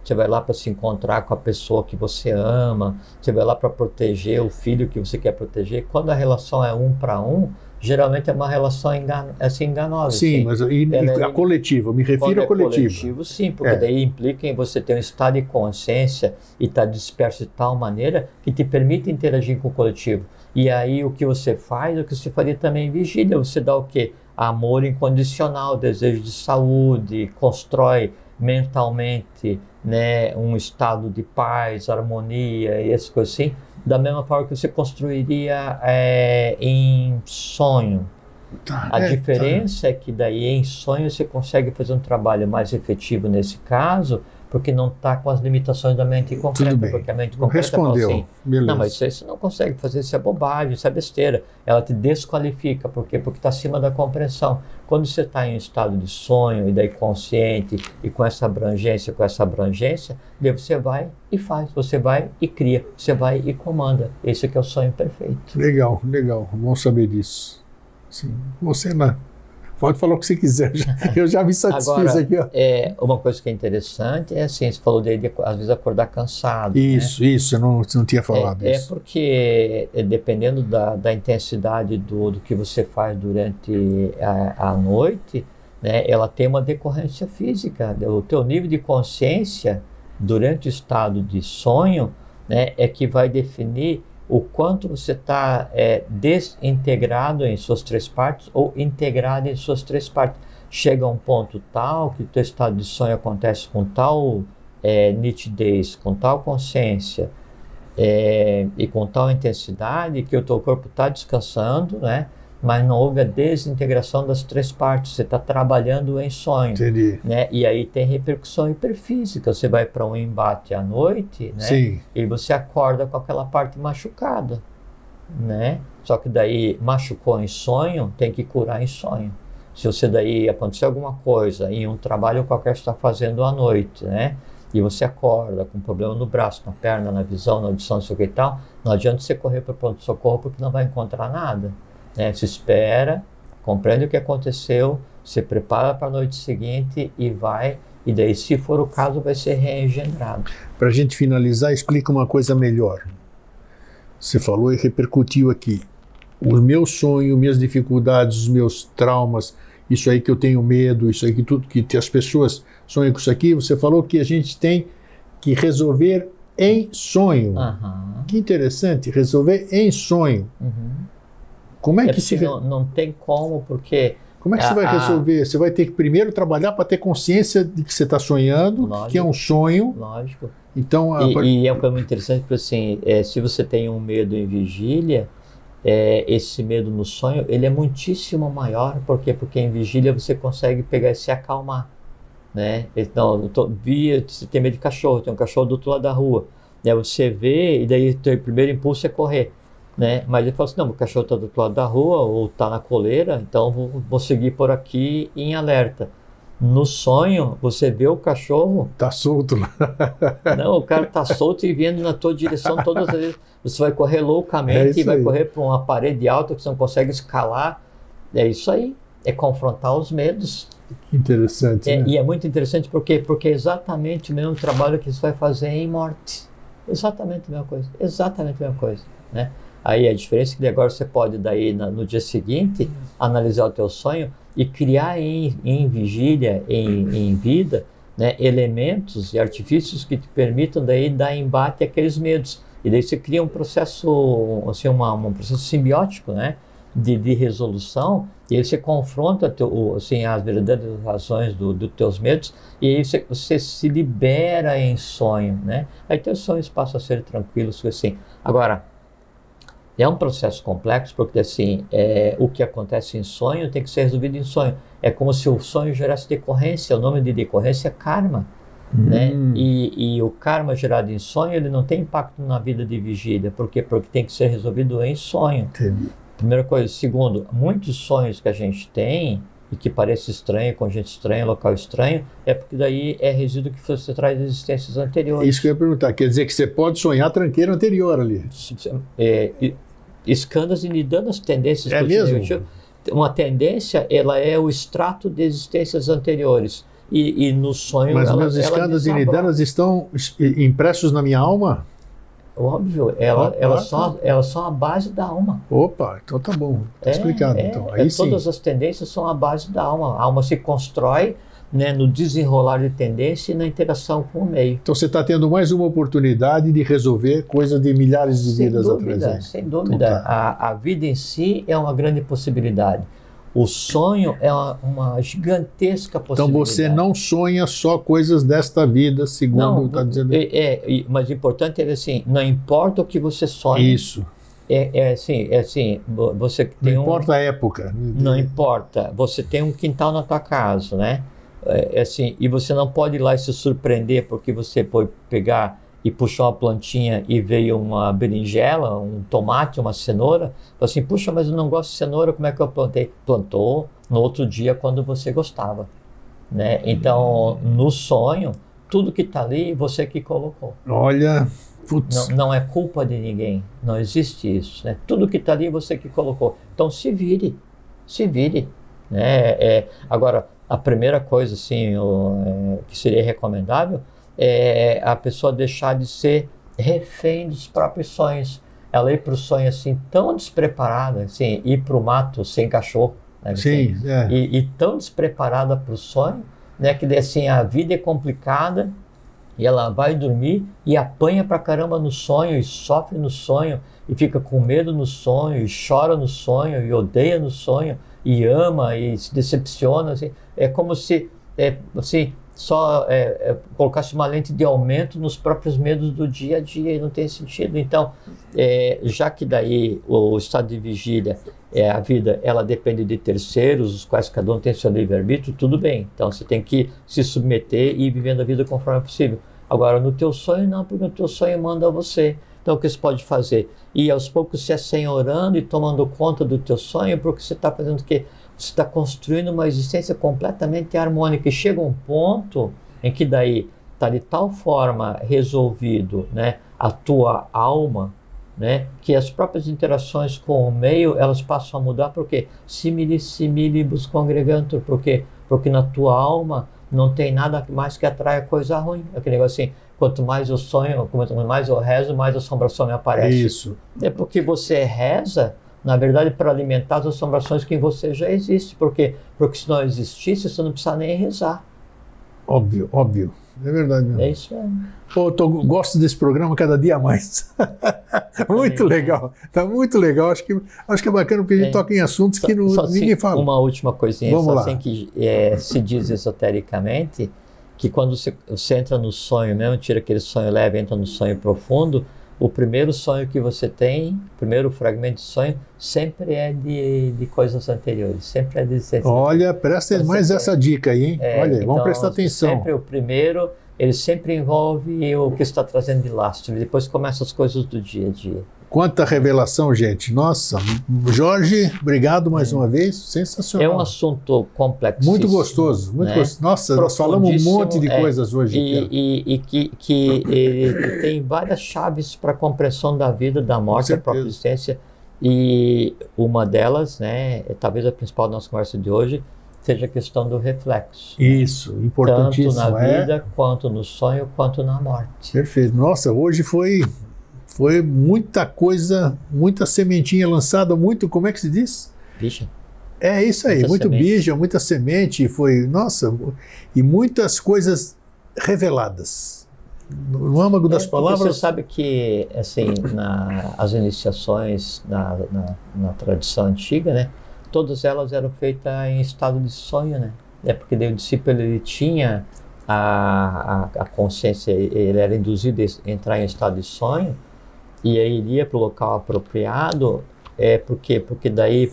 você vai lá para se encontrar com a pessoa que você ama, você vai lá para proteger o filho que você quer proteger. Quando a relação é 1 para 1, geralmente é uma relação enganosa. Sim, mas a coletiva, eu me refiro a coletiva. Coletivo, sim, porque daí implica em você ter um estado de consciência e estar disperso de tal maneira que te permite interagir com o coletivo. E aí o que você faz, o que você faria também em vigília, você dá o quê? Amor incondicional, desejo de saúde, constrói mentalmente, né, um estado de paz, harmonia e essas coisas assim, da mesma forma que você construiria em sonho. A diferença é que daí em sonho você consegue fazer um trabalho mais efetivo nesse caso, porque não está com as limitações da mente concreta. Tudo bem. Porque a mente concreta respondeu. Fala assim, beleza. não, mas isso aí você não consegue fazer, isso é bobagem, isso é besteira. Ela te desqualifica, por quê? Porque está acima da compreensão. Quando você está em um estado de sonho, e daí consciente, e com essa abrangência, daí você vai e faz, você vai e cria, você vai e comanda. Esse que é o sonho perfeito. Legal, legal, bom saber disso. Sim. Você não... Pode falar o que você quiser, eu já me satisfiz. Agora, aqui. Ó. Uma coisa que é interessante é assim, você falou de às vezes acordar cansado. Isso, né? Eu não tinha falado isso. Porque dependendo da intensidade do que você faz durante a noite, né, ela tem uma decorrência física. O teu nível de consciência durante o estado de sonho, né, é que vai definir o quanto você está desintegrado em suas 3 partes ou integrado em suas 3 partes. Chega a um ponto tal que o teu estado de sonho acontece com tal nitidez, com tal consciência e com tal intensidade que o teu corpo está descansando, né? Mas não houve a desintegração das 3 partes, você está trabalhando em sonho. Entendi. Né? E aí tem repercussão hiperfísica, você vai para um embate à noite, né? Sim. E você acorda com aquela parte machucada, né? Só que daí machucou em sonho, tem que curar em sonho. Se você daí acontecer alguma coisa em um trabalho qualquer que você está fazendo à noite, né? E você acorda com problema no braço, na perna, na visão, na audição, não sei o que e tal, não adianta você correr para o pronto-socorro porque não vai encontrar nada. Né? Se espera, compreende o que aconteceu, se prepara para a noite seguinte e vai, e daí, se for o caso, vai ser reengendrado. Para a gente finalizar, explica uma coisa melhor. Você falou e repercutiu aqui. O meu sonho, minhas dificuldades, os meus traumas, isso aí que eu tenho medo, isso aí que tudo que as pessoas sonham com isso aqui, você falou que a gente tem que resolver em sonho. Uhum. Que interessante, resolver em sonho. Uhum. Como é que se... não tem como, porque... Como é que você vai resolver? Você vai ter que primeiro trabalhar para ter consciência de que você está sonhando, lógico, que é um sonho. Lógico. Então, e é uma coisa muito interessante, porque assim, se você tem um medo em vigília, esse medo no sonho, ele é muitíssimo maior. Por quê? Porque em vigília você consegue pegar e se acalmar. Né? Então, você tem medo de cachorro, tem um cachorro do outro lado da rua. Aí você vê, e daí o teu primeiro impulso é correr. Né? Mas ele fala assim, não, o cachorro está do outro lado da rua ou está na coleira, então vou seguir por aqui em alerta. No sonho, você vê o cachorro... Está solto lá. Não, o cara está solto e vindo na tua direção todas as vezes. Você vai correr loucamente e vai correr para uma parede alta que você não consegue escalar. É isso aí, é confrontar os medos. Interessante, né? E é muito interessante porque é exatamente o mesmo trabalho que você vai fazer em morte. Exatamente a mesma coisa, exatamente a mesma coisa, né? Aí a diferença é que agora você pode daí no dia seguinte analisar o teu sonho e criar em vigília, em vida, né, elementos e artifícios que te permitam daí dar embate àqueles medos. E daí você cria um processo, assim, um processo simbiótico, né, de resolução, e aí você confronta assim, as verdadeiras razões dos teus medos, e aí você se libera em sonho, né? Aí teus sonhos passam a ser tranquilos, assim. Agora, é um processo complexo, porque assim, o que acontece em sonho tem que ser resolvido em sonho. É como se o sonho gerasse decorrência, o nome de decorrência é karma. Né? E o karma gerado em sonho, ele não tem impacto na vida de vigília. Por quê? Porque tem que ser resolvido em sonho. Entendi. Primeira coisa. Segundo, muitos sonhos que a gente tem e que parece estranho, com gente estranha, local estranho, é porque daí é resíduo que você traz de existências anteriores. Isso que eu ia perguntar. Quer dizer que você pode sonhar tranqueira anterior ali. Escândalos e dando as tendências. É mesmo? Uma tendência, ela é o extrato de existências anteriores. E no sonho... Mas meus escândalos e nidanas estão impressos na minha alma? Óbvio, elas são a base da alma. Opa, então tá bom, tá explicado. Então. Aí todas as tendências são a base da alma. A alma se constrói, né, no desenrolar de tendência e na interação com o meio. Então você está tendo mais uma oportunidade de resolver coisas de milhares de vidas atrás. Sem dúvida. Então, a vida em si é uma grande possibilidade. O sonho é uma gigantesca possibilidade. Então você não sonha só coisas desta vida, segundo está dizendo. Mas o importante é assim, não importa o que você sonha. Isso. Assim, você tem não importa a época. Não importa. Você tem um quintal na tua casa, né? Assim, e você não pode ir lá e se surpreender porque você pode pegar e puxou uma plantinha e veio uma berinjela, um tomate, uma cenoura, assim, puxa, mas eu não gosto de cenoura, como é que eu plantei? Plantou no outro dia quando você gostava, né? Então, no sonho, tudo que está ali, você que colocou. Olha, putz. Não é culpa de ninguém, não existe isso, né? Tudo que está ali, você que colocou. Então, se vire, né? Agora, a primeira coisa, assim, que seria recomendável é a pessoa deixar de ser refém dos próprios sonhos. Ela ir para o sonho assim tão despreparada, assim, ir para o mato sem cachorro, né, sim, assim, e tão despreparada para o sonho, né, que assim, a vida é complicada e ela vai dormir e apanha pra caramba no sonho e sofre no sonho e fica com medo no sonho e chora no sonho e odeia no sonho e ama e se decepciona, assim. É como se assim, só colocasse uma lente de aumento nos próprios medos do dia a dia e não tem sentido. Então, já que daí o estado de vigília, a vida, ela depende de terceiros, os quais cada um tem seu livre-arbítrio, tudo bem. Então, você tem que se submeter e ir vivendo a vida conforme é possível. Agora, no teu sonho, não, porque o teu sonho manda você. Então, o que você pode fazer? Ir aos poucos se assenhorando e tomando conta do teu sonho, porque você está fazendo o quê? Você está construindo uma existência completamente harmônica e chega um ponto em que daí está de tal forma resolvido, né, a tua alma, né, que as próprias interações com o meio, elas passam a mudar, porque simili similibus congregantur, porque na tua alma não tem nada mais que atrai coisa ruim. Aquele negócio assim, quanto mais eu sonho, quanto mais eu rezo, mais assombração me aparece. Isso. É porque você reza, na verdade, para alimentar as assombrações que em você já existe. Porque se não existisse, você não precisa nem rezar. Óbvio, óbvio. É verdade mesmo. É isso mesmo. Pô, gosto desse programa cada dia mais. Muito legal. Tá muito legal. Acho que é bacana porque a gente toca em assuntos que ninguém fala. Uma última coisinha. Vamos lá. Assim que se diz esotericamente que quando você entra no sonho mesmo, tira aquele sonho leve, entra no sonho profundo, o primeiro sonho que você tem, o primeiro fragmento de sonho, sempre é de coisas anteriores, sempre é de existência. Olha, presta mais essa dica aí, hein? Olha, então, vamos prestar atenção. Sempre o primeiro, ele sempre envolve o que está trazendo de lastro, depois começam as coisas do dia a dia. Quanta revelação, gente. Nossa, Jorge, obrigado mais uma vez. Sensacional. É um assunto complexo. Muito gostoso, muito gostoso. Nossa, nós falamos um monte de coisas hoje. E que ele tem várias chaves para a compreensão da vida, da morte, da própria existência. E uma delas, né, talvez a principal da nossa conversa de hoje, seja a questão do reflexo. Isso, importantíssimo. Tanto na vida, quanto no sonho, quanto na morte. Perfeito. Nossa, hoje foi muita coisa, muita sementinha lançada, muito, como é que se diz? Bija. É isso aí, muito bija, muita semente, nossa, e muitas coisas reveladas. No âmago das palavras. Você sabe que, assim, as iniciações na tradição antiga, né, todas elas eram feitas em estado de sonho, né? É porque daí o discípulo ele tinha a consciência, ele era induzido a entrar em estado de sonho e aí iria para o local apropriado. Por quê? Porque daí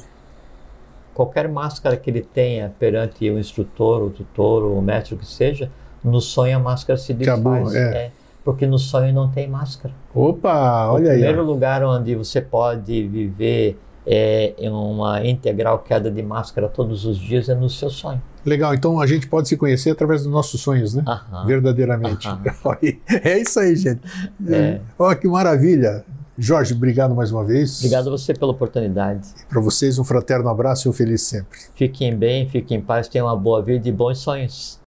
qualquer máscara que ele tenha perante o instrutor, o tutor, o mestre, o que seja, no sonho a máscara se desfaz. Acabou, porque no sonho não tem máscara. Opa, olha aí. O primeiro lugar onde você pode viver em uma integral queda de máscara todos os dias é no seu sonho. Legal, então a gente pode se conhecer através dos nossos sonhos, né? Verdadeiramente. É isso aí, gente. Olha que maravilha. Jorge, obrigado mais uma vez. Obrigado a você pela oportunidade. Para vocês, um fraterno abraço e um feliz sempre. Fiquem bem, fiquem em paz, tenham uma boa vida e bons sonhos.